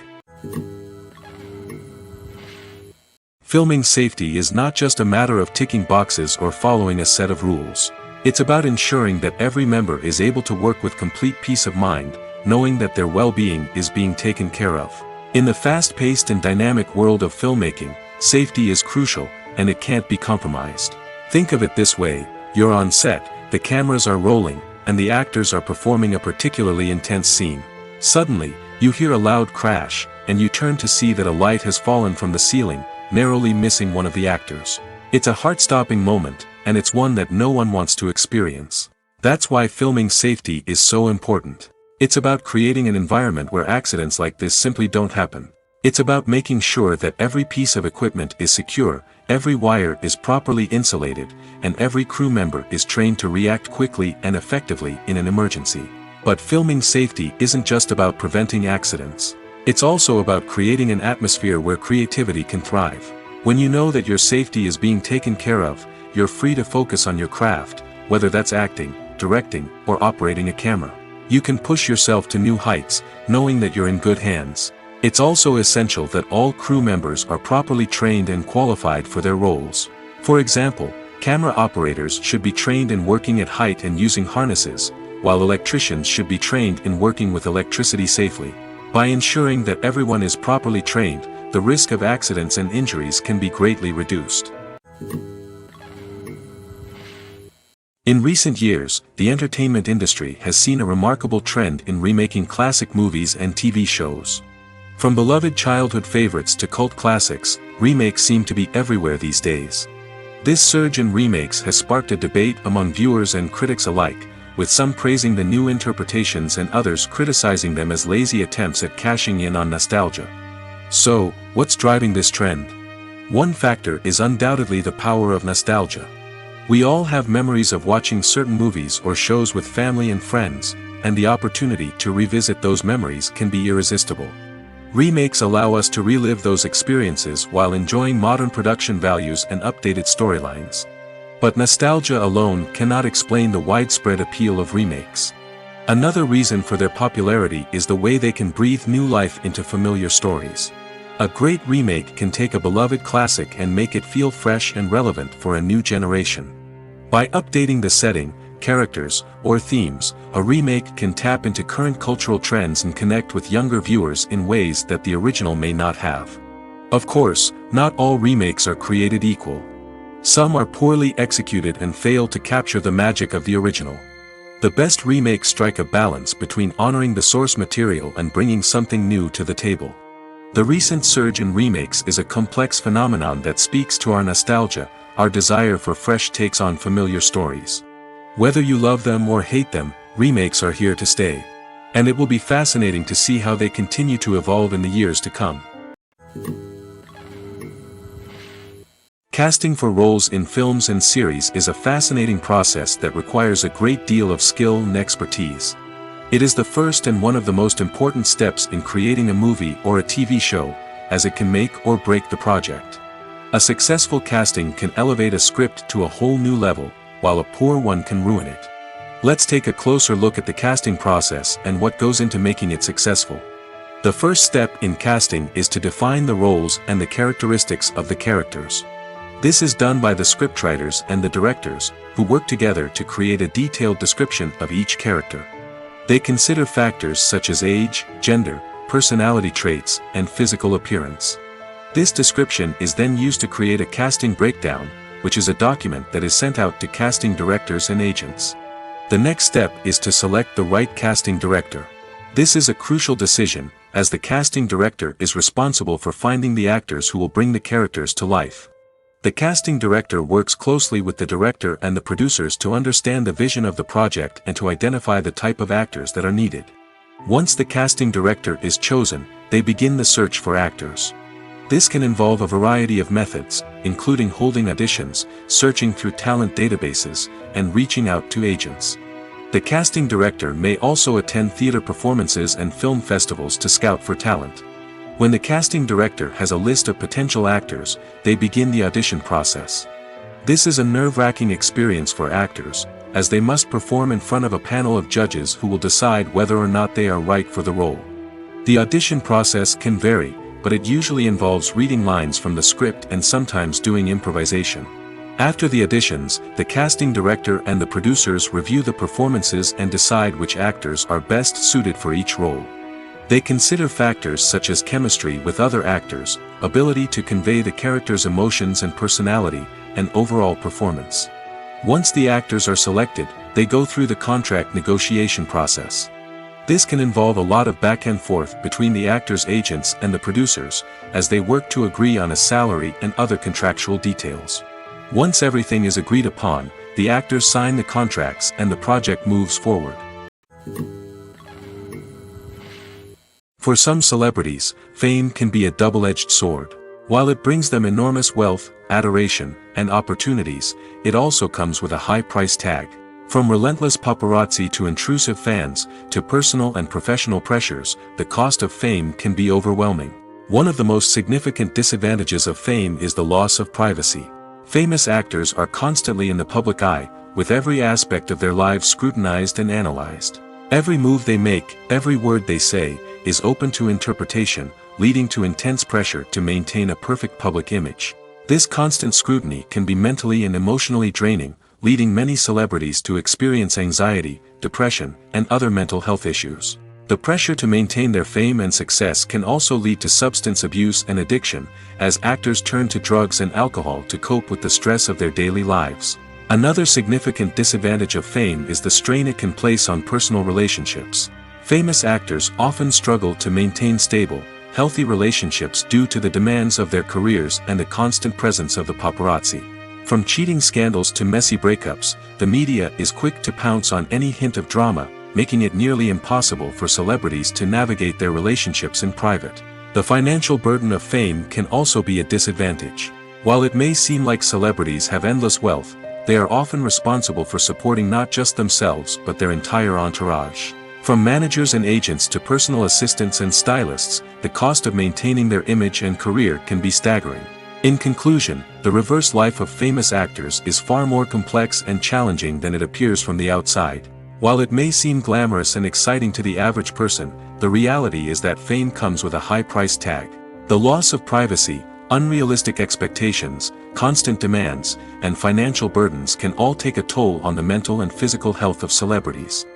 Filming safety is not just a matter of ticking boxes or following a set of rules. It's about ensuring that every member is able to work with complete peace of mind, knowing that their well-being is being taken care of. In the fast-paced and dynamic world of filmmaking, safety is crucial, and it can't be compromised. Think of it this way: you're on set, the cameras are rolling, and the actors are performing a particularly intense scene. Suddenly, you hear a loud crash, and you turn to see that a light has fallen from the ceiling, narrowly missing one of the actors. It's a heart-stopping moment, and it's one that no one wants to experience. That's why filming safety is so important. It's about creating an environment where accidents like this simply don't happen. It's about making sure that every piece of equipment is secure, every wire is properly insulated, and every crew member is trained to react quickly and effectively in an emergency. But filming safety isn't just about preventing accidents. It's also about creating an atmosphere where creativity can thrive. When you know that your safety is being taken care of, you're free to focus on your craft, whether that's acting, directing, or operating a camera. You can push yourself to new heights, knowing that you're in good hands. It's also essential that all crew members are properly trained and qualified for their roles. For example, camera operators should be trained in working at height and using harnesses, while electricians should be trained in working with electricity safely. By ensuring that everyone is properly trained, the risk of accidents and injuries can be greatly reduced. In recent years, the entertainment industry has seen a remarkable trend in remaking classic movies and TV shows. From beloved childhood favorites to cult classics, remakes seem to be everywhere these days. This surge in remakes has sparked a debate among viewers and critics alike, with some praising the new interpretations and others criticizing them as lazy attempts at cashing in on nostalgia. So, what's driving this trend? One factor is undoubtedly the power of nostalgia. We all have memories of watching certain movies or shows with family and friends, and the opportunity to revisit those memories can be irresistible. Remakes allow us to relive those experiences while enjoying modern production values and updated storylines. But nostalgia alone cannot explain the widespread appeal of remakes. Another reason for their popularity is the way they can breathe new life into familiar stories. A great remake can take a beloved classic and make it feel fresh and relevant for a new generation. By updating the setting, characters, or themes, a remake can tap into current cultural trends and connect with younger viewers in ways that the original may not have. Of course, not all remakes are created equal. Some are poorly executed and fail to capture the magic of the original. The best remakes strike a balance between honoring the source material and bringing something new to the table. The recent surge in remakes is a complex phenomenon that speaks to our nostalgia, our desire for fresh takes on familiar stories. Whether you love them or hate them, remakes are here to stay. And it will be fascinating to see how they continue to evolve in the years to come. Casting for roles in films and series is a fascinating process that requires a great deal of skill and expertise. It is the first and one of the most important steps in creating a movie or a TV show, as it can make or break the project. A successful casting can elevate a script to a whole new level, while a poor one can ruin it. Let's take a closer look at the casting process and what goes into making it successful. The first step in casting is to define the roles and the characteristics of the characters. This is done by the scriptwriters and the directors, who work together to create a detailed description of each character. They consider factors such as age, gender, personality traits, and physical appearance. This description is then used to create a casting breakdown, which is a document that is sent out to casting directors and agents. The next step is to select the right casting director. This is a crucial decision, as the casting director is responsible for finding the actors who will bring the characters to life. The casting director works closely with the director and the producers to understand the vision of the project and to identify the type of actors that are needed. Once the casting director is chosen, they begin the search for actors. This can involve a variety of methods, including holding auditions, searching through talent databases, and reaching out to agents. The casting director may also attend theater performances and film festivals to scout for talent. When the casting director has a list of potential actors, they begin the audition process. This is a nerve-wracking experience for actors, as they must perform in front of a panel of judges who will decide whether or not they are right for the role. The audition process can vary, but it usually involves reading lines from the script and sometimes doing improvisation. After the auditions, the casting director and the producers review the performances and decide which actors are best suited for each role. They consider factors such as chemistry with other actors, ability to convey the character's emotions and personality, and overall performance. Once the actors are selected, they go through the contract negotiation process. This can involve a lot of back and forth between the actors' agents and the producers, as they work to agree on a salary and other contractual details. Once everything is agreed upon, the actors sign the contracts and the project moves forward. For some celebrities, fame can be a double-edged sword. While it brings them enormous wealth, adoration, and opportunities, it also comes with a high price tag. From relentless paparazzi to intrusive fans, to personal and professional pressures, the cost of fame can be overwhelming. One of the most significant disadvantages of fame is the loss of privacy. Famous actors are constantly in the public eye, with every aspect of their lives scrutinized and analyzed. Every move they make, every word they say, is open to interpretation, leading to intense pressure to maintain a perfect public image. This constant scrutiny can be mentally and emotionally draining, leading many celebrities to experience anxiety, depression, and other mental health issues. The pressure to maintain their fame and success can also lead to substance abuse and addiction, as actors turn to drugs and alcohol to cope with the stress of their daily lives. Another significant disadvantage of fame is the strain it can place on personal relationships. Famous actors often struggle to maintain stable, healthy relationships due to the demands of their careers and the constant presence of the paparazzi. From cheating scandals to messy breakups, the media is quick to pounce on any hint of drama, making it nearly impossible for celebrities to navigate their relationships in private. The financial burden of fame can also be a disadvantage. While it may seem like celebrities have endless wealth, they are often responsible for supporting not just themselves but their entire entourage. From managers and agents to personal assistants and stylists, the cost of maintaining their image and career can be staggering. In conclusion, the reverse life of famous actors is far more complex and challenging than it appears from the outside. While it may seem glamorous and exciting to the average person, the reality is that fame comes with a high price tag. The loss of privacy, unrealistic expectations, constant demands, and financial burdens can all take a toll on the mental and physical health of celebrities.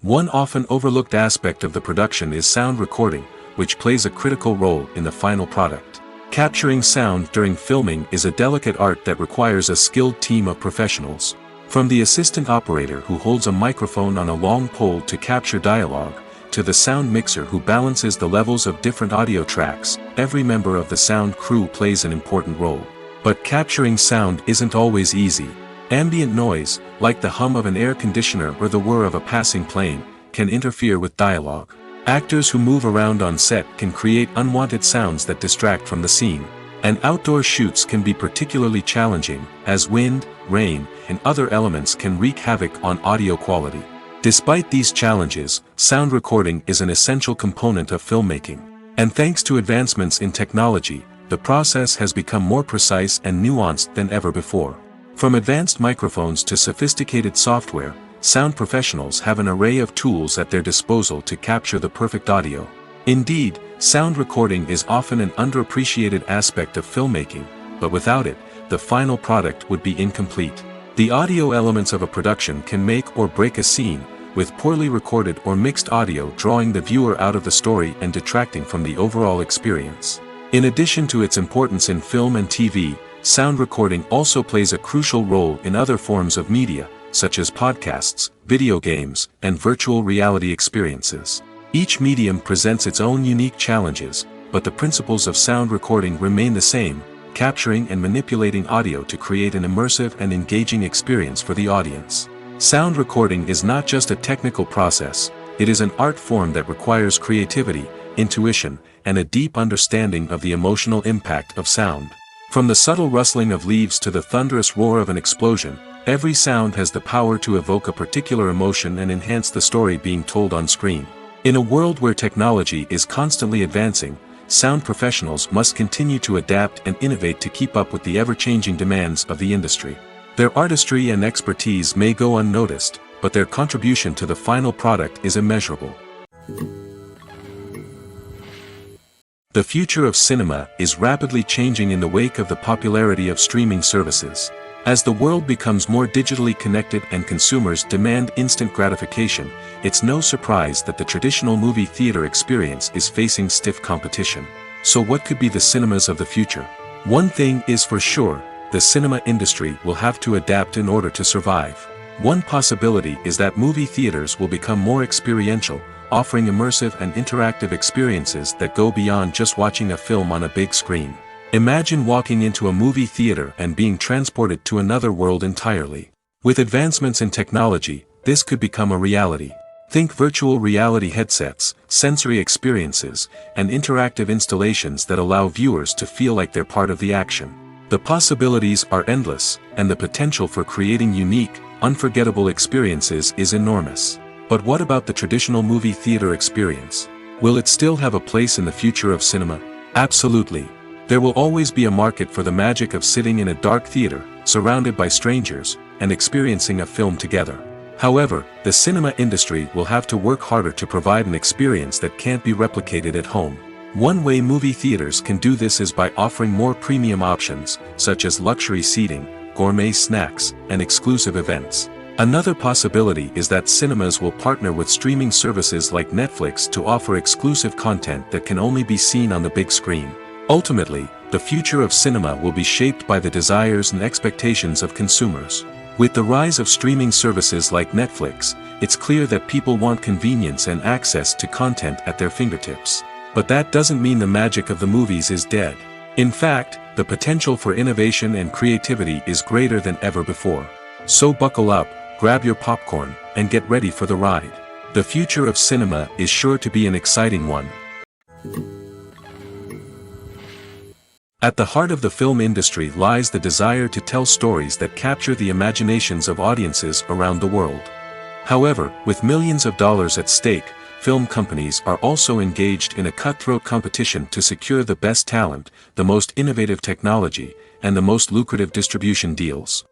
One often overlooked aspect of the production is sound recording, which plays a critical role in the final product. Capturing sound during filming is a delicate art that requires a skilled team of professionals. From the assistant operator who holds a microphone on a long pole to capture dialogue, to the sound mixer who balances the levels of different audio tracks, every member of the sound crew plays an important role. But capturing sound isn't always easy. Ambient noise, like the hum of an air conditioner or the whir of a passing plane, can interfere with dialogue. Actors who move around on set can create unwanted sounds that distract from the scene. And outdoor shoots can be particularly challenging, as wind, rain, and other elements can wreak havoc on audio quality. Despite these challenges, sound recording is an essential component of filmmaking. And thanks to advancements in technology, the process has become more precise and nuanced than ever before. From advanced microphones to sophisticated software, sound professionals have an array of tools at their disposal to capture the perfect audio. Indeed, sound recording is often an underappreciated aspect of filmmaking, but without it, the final product would be incomplete. The audio elements of a production can make or break a scene, with poorly recorded or mixed audio drawing the viewer out of the story and detracting from the overall experience. In addition to its importance in film and TV, sound recording also plays a crucial role in other forms of media, such as podcasts, video games, and virtual reality experiences. Each medium presents its own unique challenges, but the principles of sound recording remain the same, capturing and manipulating audio to create an immersive and engaging experience for the audience. Sound recording is not just a technical process, it is an art form that requires creativity, intuition, and a deep understanding of the emotional impact of sound. From the subtle rustling of leaves to the thunderous roar of an explosion, every sound has the power to evoke a particular emotion and enhance the story being told on screen. In a world where technology is constantly advancing, sound professionals must continue to adapt and innovate to keep up with the ever-changing demands of the industry. Their artistry and expertise may go unnoticed, but their contribution to the final product is immeasurable. The future of cinema is rapidly changing in the wake of the popularity of streaming services. As the world becomes more digitally connected and consumers demand instant gratification, it's no surprise that the traditional movie theater experience is facing stiff competition. So what could be the cinemas of the future? One thing is for sure, the cinema industry will have to adapt in order to survive. One possibility is that movie theaters will become more experiential, offering immersive and interactive experiences that go beyond just watching a film on a big screen. Imagine walking into a movie theater and being transported to another world entirely. With advancements in technology, this could become a reality. Think virtual reality headsets, sensory experiences, and interactive installations that allow viewers to feel like they're part of the action. The possibilities are endless, and the potential for creating unique, unforgettable experiences is enormous. But what about the traditional movie theater experience? Will it still have a place in the future of cinema? Absolutely. There will always be a market for the magic of sitting in a dark theater, surrounded by strangers, and experiencing a film together. However, the cinema industry will have to work harder to provide an experience that can't be replicated at home. One way movie theaters can do this is by offering more premium options, such as luxury seating, gourmet snacks, and exclusive events. Another possibility is that cinemas will partner with streaming services like Netflix to offer exclusive content that can only be seen on the big screen. Ultimately, the future of cinema will be shaped by the desires and expectations of consumers. With the rise of streaming services like Netflix, it's clear that people want convenience and access to content at their fingertips. But that doesn't mean the magic of the movies is dead. In fact, the potential for innovation and creativity is greater than ever before. So buckle up, grab your popcorn, and get ready for the ride. The future of cinema is sure to be an exciting one. At the heart of the film industry lies the desire to tell stories that capture the imaginations of audiences around the world. However, with millions of dollars at stake, film companies are also engaged in a cutthroat competition to secure the best talent, the most innovative technology, and the most lucrative distribution deals.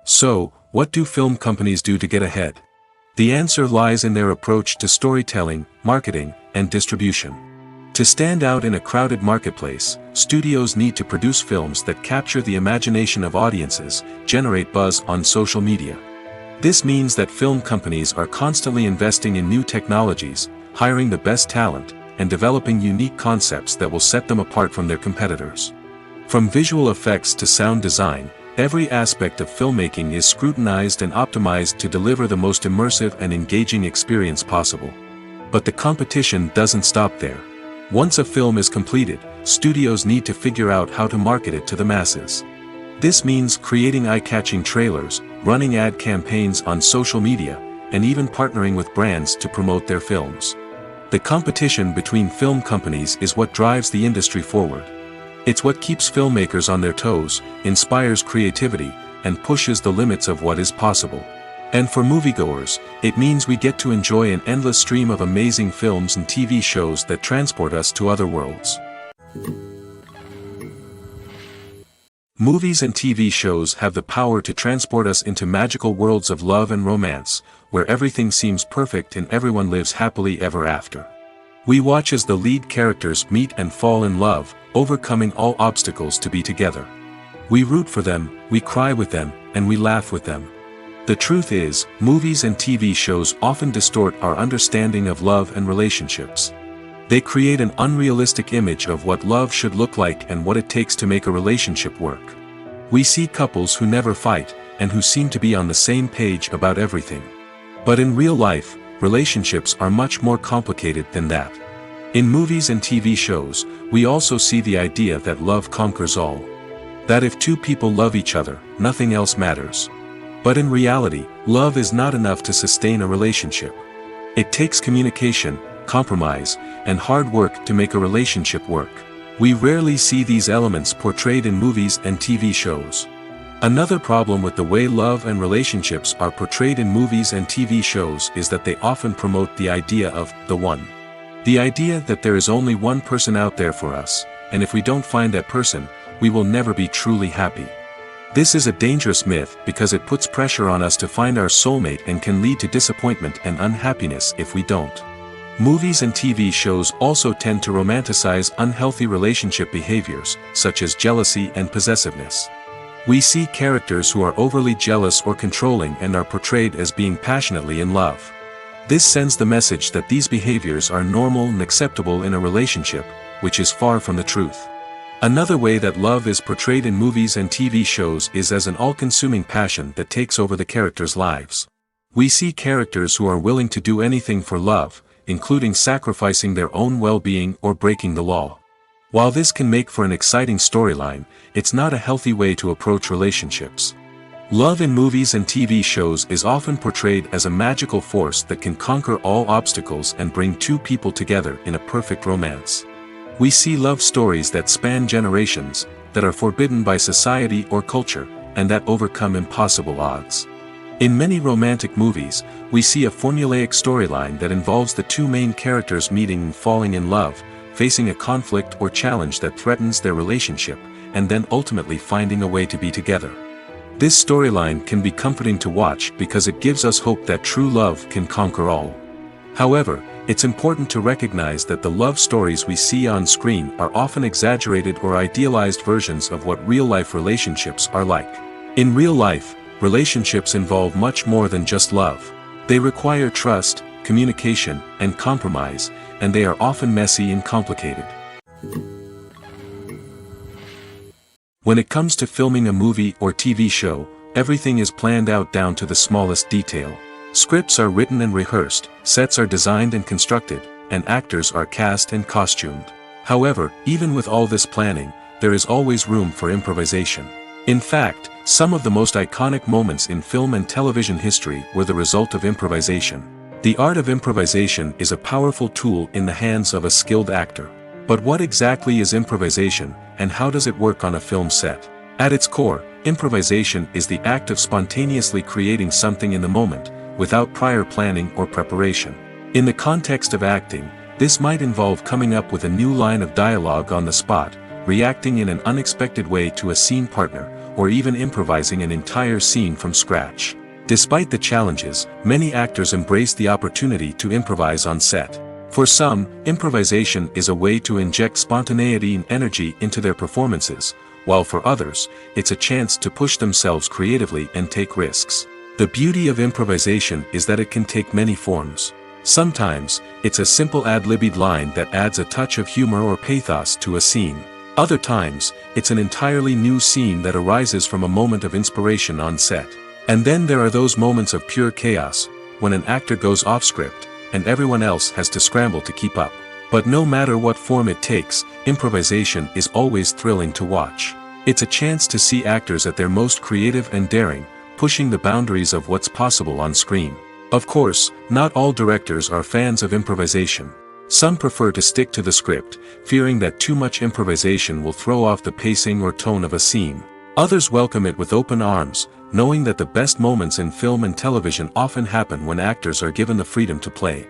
So, what do film companies do to get ahead? The answer lies in their approach to storytelling, marketing, and distribution. To stand out in a crowded marketplace, studios need to produce films that capture the imagination of audiences, generate buzz on social media. This means that film companies are constantly investing in new technologies, hiring the best talent, and developing unique concepts that will set them apart from their competitors. From visual effects to sound design, every aspect of filmmaking is scrutinized and optimized to deliver the most immersive and engaging experience possible. But the competition doesn't stop there. Once a film is completed, studios need to figure out how to market it to the masses. This means creating eye-catching trailers, running ad campaigns on social media, and even partnering with brands to promote their films. The competition between film companies is what drives the industry forward. It's what keeps filmmakers on their toes, inspires creativity, and pushes the limits of what is possible. And for moviegoers, it means we get to enjoy an endless stream of amazing films and TV shows that transport us to other worlds. Movies and TV shows have the power to transport us into magical worlds of love and romance, where everything seems perfect and everyone lives happily ever after. We watch as the lead characters meet and fall in love, overcoming all obstacles to be together. We root for them, we cry with them, and we laugh with them. The truth is, movies and TV shows often distort our understanding of love and relationships. They create an unrealistic image of what love should look like and what it takes to make a relationship work. We see couples who never fight, and who seem to be on the same page about everything. But in real life, relationships are much more complicated than that. In movies and TV shows, we also see the idea that love conquers all. That if two people love each other, nothing else matters. But in reality, love is not enough to sustain a relationship. It takes communication, compromise, and hard work to make a relationship work. We rarely see these elements portrayed in movies and TV shows. Another problem with the way love and relationships are portrayed in movies and TV shows is that they often promote the idea of the one. The idea that there is only one person out there for us, and if we don't find that person, we will never be truly happy. This is a dangerous myth because it puts pressure on us to find our soulmate and can lead to disappointment and unhappiness if we don't. Movies and TV shows also tend to romanticize unhealthy relationship behaviors, such as jealousy and possessiveness. We see characters who are overly jealous or controlling and are portrayed as being passionately in love. This sends the message that these behaviors are normal and acceptable in a relationship, which is far from the truth. Another way that love is portrayed in movies and TV shows is as an all-consuming passion that takes over the characters' lives. We see characters who are willing to do anything for love, including sacrificing their own well-being or breaking the law. While this can make for an exciting storyline, it's not a healthy way to approach relationships. Love in movies and TV shows is often portrayed as a magical force that can conquer all obstacles and bring two people together in a perfect romance. We see love stories that span generations, that are forbidden by society or culture, and that overcome impossible odds. In many romantic movies, we see a formulaic storyline that involves the two main characters meeting and falling in love, facing a conflict or challenge that threatens their relationship, and then ultimately finding a way to be together. This storyline can be comforting to watch because it gives us hope that true love can conquer all. However, it's important to recognize that the love stories we see on screen are often exaggerated or idealized versions of what real-life relationships are like. In real life, relationships involve much more than just love. They require trust, communication, and compromise, and they are often messy and complicated. When it comes to filming a movie or TV show, everything is planned out down to the smallest detail. Scripts are written and rehearsed, sets are designed and constructed, and actors are cast and costumed. However, even with all this planning, there is always room for improvisation. In fact, some of the most iconic moments in film and television history were the result of improvisation. The art of improvisation is a powerful tool in the hands of a skilled actor. But what exactly is improvisation, and how does it work on a film set? At its core, improvisation is the act of spontaneously creating something in the moment, without prior planning or preparation. In the context of acting, this might involve coming up with a new line of dialogue on the spot, reacting in an unexpected way to a scene partner, or even improvising an entire scene from scratch. Despite the challenges, many actors embrace the opportunity to improvise on set. For some, improvisation is a way to inject spontaneity and energy into their performances, while for others, it's a chance to push themselves creatively and take risks. The beauty of improvisation is that it can take many forms. Sometimes, it's a simple ad-libbed line that adds a touch of humor or pathos to a scene. Other times, it's an entirely new scene that arises from a moment of inspiration on set. And then there are those moments of pure chaos, when an actor goes off script, and everyone else has to scramble to keep up. But no matter what form it takes, improvisation is always thrilling to watch. It's a chance to see actors at their most creative and daring, pushing the boundaries of what's possible on screen. Of course, not all directors are fans of improvisation. Some prefer to stick to the script, fearing that too much improvisation will throw off the pacing or tone of a scene. Others welcome it with open arms, knowing that the best moments in film and television often happen when actors are given the freedom to play.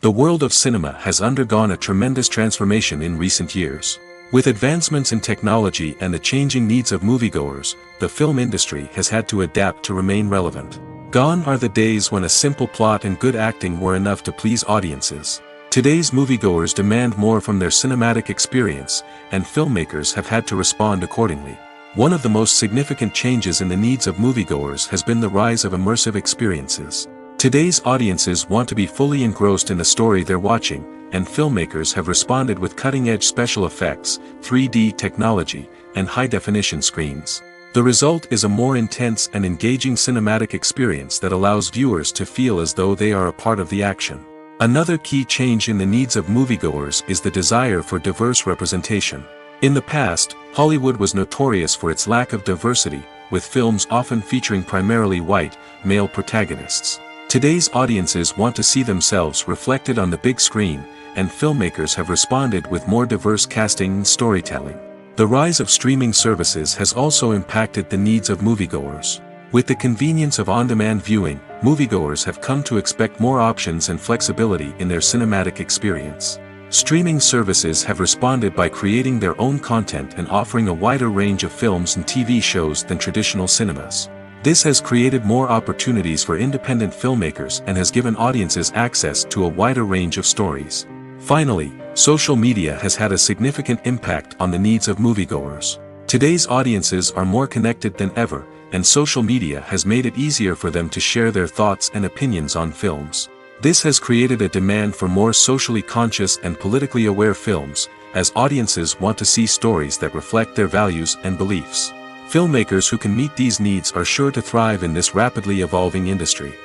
The world of cinema has undergone a tremendous transformation in recent years. With advancements in technology and the changing needs of moviegoers, the film industry has had to adapt to remain relevant. Gone are the days when a simple plot and good acting were enough to please audiences. Today's moviegoers demand more from their cinematic experience, and filmmakers have had to respond accordingly. One of the most significant changes in the needs of moviegoers has been the rise of immersive experiences. Today's audiences want to be fully engrossed in the story they're watching, and filmmakers have responded with cutting-edge special effects, 3D technology, and high-definition screens. The result is a more intense and engaging cinematic experience that allows viewers to feel as though they are a part of the action. Another key change in the needs of moviegoers is the desire for diverse representation. In the past, Hollywood was notorious for its lack of diversity, with films often featuring primarily white, male protagonists. Today's audiences want to see themselves reflected on the big screen, and filmmakers have responded with more diverse casting and storytelling. The rise of streaming services has also impacted the needs of moviegoers. With the convenience of on-demand viewing, moviegoers have come to expect more options and flexibility in their cinematic experience. Streaming services have responded by creating their own content and offering a wider range of films and TV shows than traditional cinemas. This has created more opportunities for independent filmmakers and has given audiences access to a wider range of stories. Finally, social media has had a significant impact on the needs of moviegoers. Today's audiences are more connected than ever, and social media has made it easier for them to share their thoughts and opinions on films. This has created a demand for more socially conscious and politically aware films, as audiences want to see stories that reflect their values and beliefs. Filmmakers who can meet these needs are sure to thrive in this rapidly evolving industry.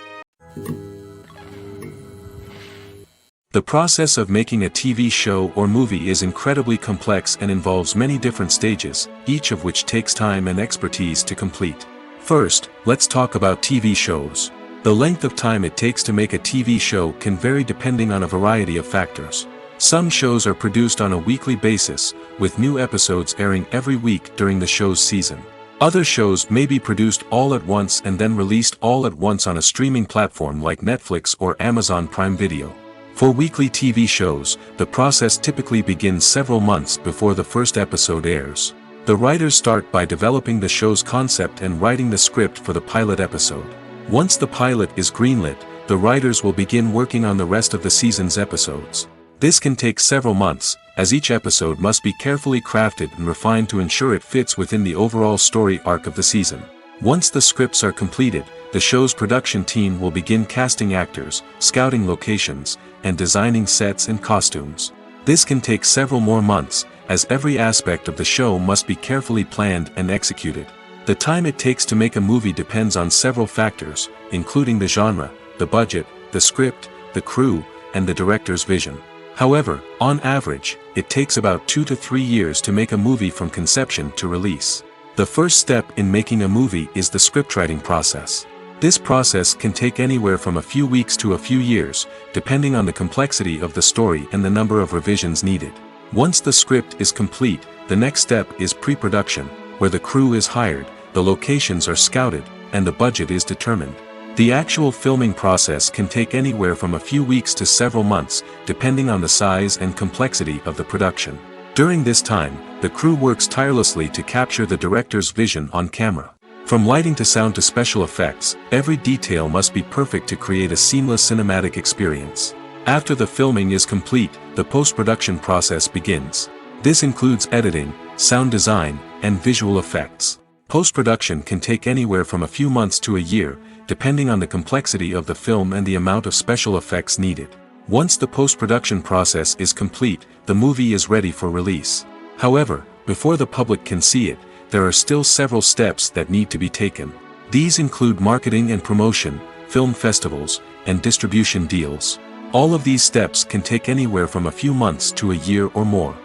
The process of making a TV show or movie is incredibly complex and involves many different stages, each of which takes time and expertise to complete. First, let's talk about TV shows. The length of time it takes to make a TV show can vary depending on a variety of factors. Some shows are produced on a weekly basis, with new episodes airing every week during the show's season. Other shows may be produced all at once and then released all at once on a streaming platform like Netflix or Amazon Prime Video. For weekly TV shows, the process typically begins several months before the first episode airs. The writers start by developing the show's concept and writing the script for the pilot episode. Once the pilot is greenlit, the writers will begin working on the rest of the season's episodes. This can take several months, as each episode must be carefully crafted and refined to ensure it fits within the overall story arc of the season. Once the scripts are completed, the show's production team will begin casting actors, scouting locations, and designing sets and costumes. This can take several more months, as every aspect of the show must be carefully planned and executed. The time it takes to make a movie depends on several factors, including the genre, the budget, the script, the crew, and the director's vision. However, on average, it takes about 2 to 3 years to make a movie from conception to release. The first step in making a movie is the scriptwriting process. This process can take anywhere from a few weeks to a few years, depending on the complexity of the story and the number of revisions needed. Once the script is complete, the next step is pre-production, where the crew is hired, the locations are scouted, and the budget is determined. The actual filming process can take anywhere from a few weeks to several months, depending on the size and complexity of the production. During this time, the crew works tirelessly to capture the director's vision on camera. From lighting to sound to special effects, every detail must be perfect to create a seamless cinematic experience. After the filming is complete, the post-production process begins. This includes editing, sound design, and visual effects. Post-production can take anywhere from a few months to a year, depending on the complexity of the film and the amount of special effects needed. Once the post-production process is complete, the movie is ready for release. However, before the public can see it, there are still several steps that need to be taken. These include marketing and promotion, film festivals, and distribution deals. All of these steps can take anywhere from a few months to a year or more.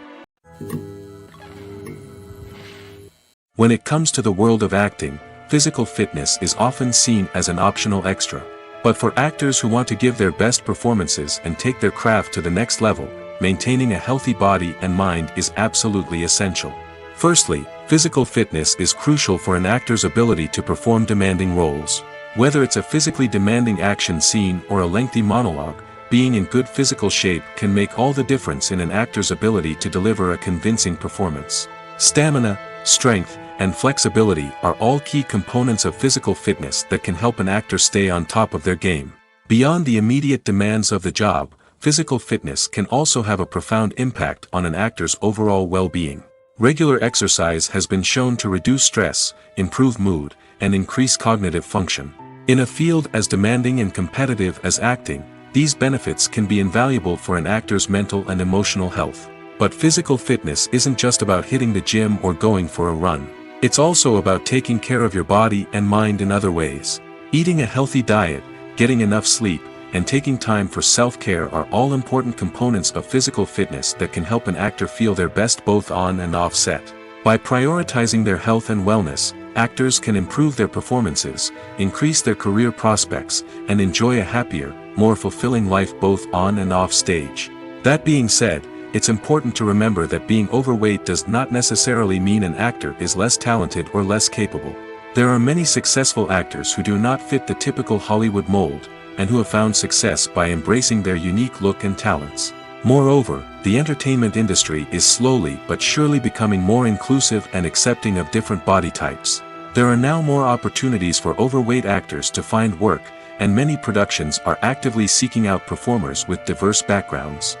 When it comes to the world of acting, physical fitness is often seen as an optional extra. But for actors who want to give their best performances and take their craft to the next level, maintaining a healthy body and mind is absolutely essential. Firstly, physical fitness is crucial for an actor's ability to perform demanding roles. Whether it's a physically demanding action scene or a lengthy monologue, being in good physical shape can make all the difference in an actor's ability to deliver a convincing performance. Stamina, strength, and flexibility are all key components of physical fitness that can help an actor stay on top of their game. Beyond the immediate demands of the job, physical fitness can also have a profound impact on an actor's overall well-being. Regular exercise has been shown to reduce stress, improve mood, and increase cognitive function. In a field as demanding and competitive as acting, these benefits can be invaluable for an actor's mental and emotional health. But physical fitness isn't just about hitting the gym or going for a run. It's also about taking care of your body and mind in other ways. Eating a healthy diet, getting enough sleep, and taking time for self-care are all important components of physical fitness that can help an actor feel their best both on and off set. By prioritizing their health and wellness, actors can improve their performances, increase their career prospects, and enjoy a happier, more fulfilling life both on and off stage. That being said, it's important to remember that being overweight does not necessarily mean an actor is less talented or less capable. There are many successful actors who do not fit the typical Hollywood mold, and who have found success by embracing their unique look and talents. Moreover, the entertainment industry is slowly but surely becoming more inclusive and accepting of different body types. There are now more opportunities for overweight actors to find work, and many productions are actively seeking out performers with diverse backgrounds.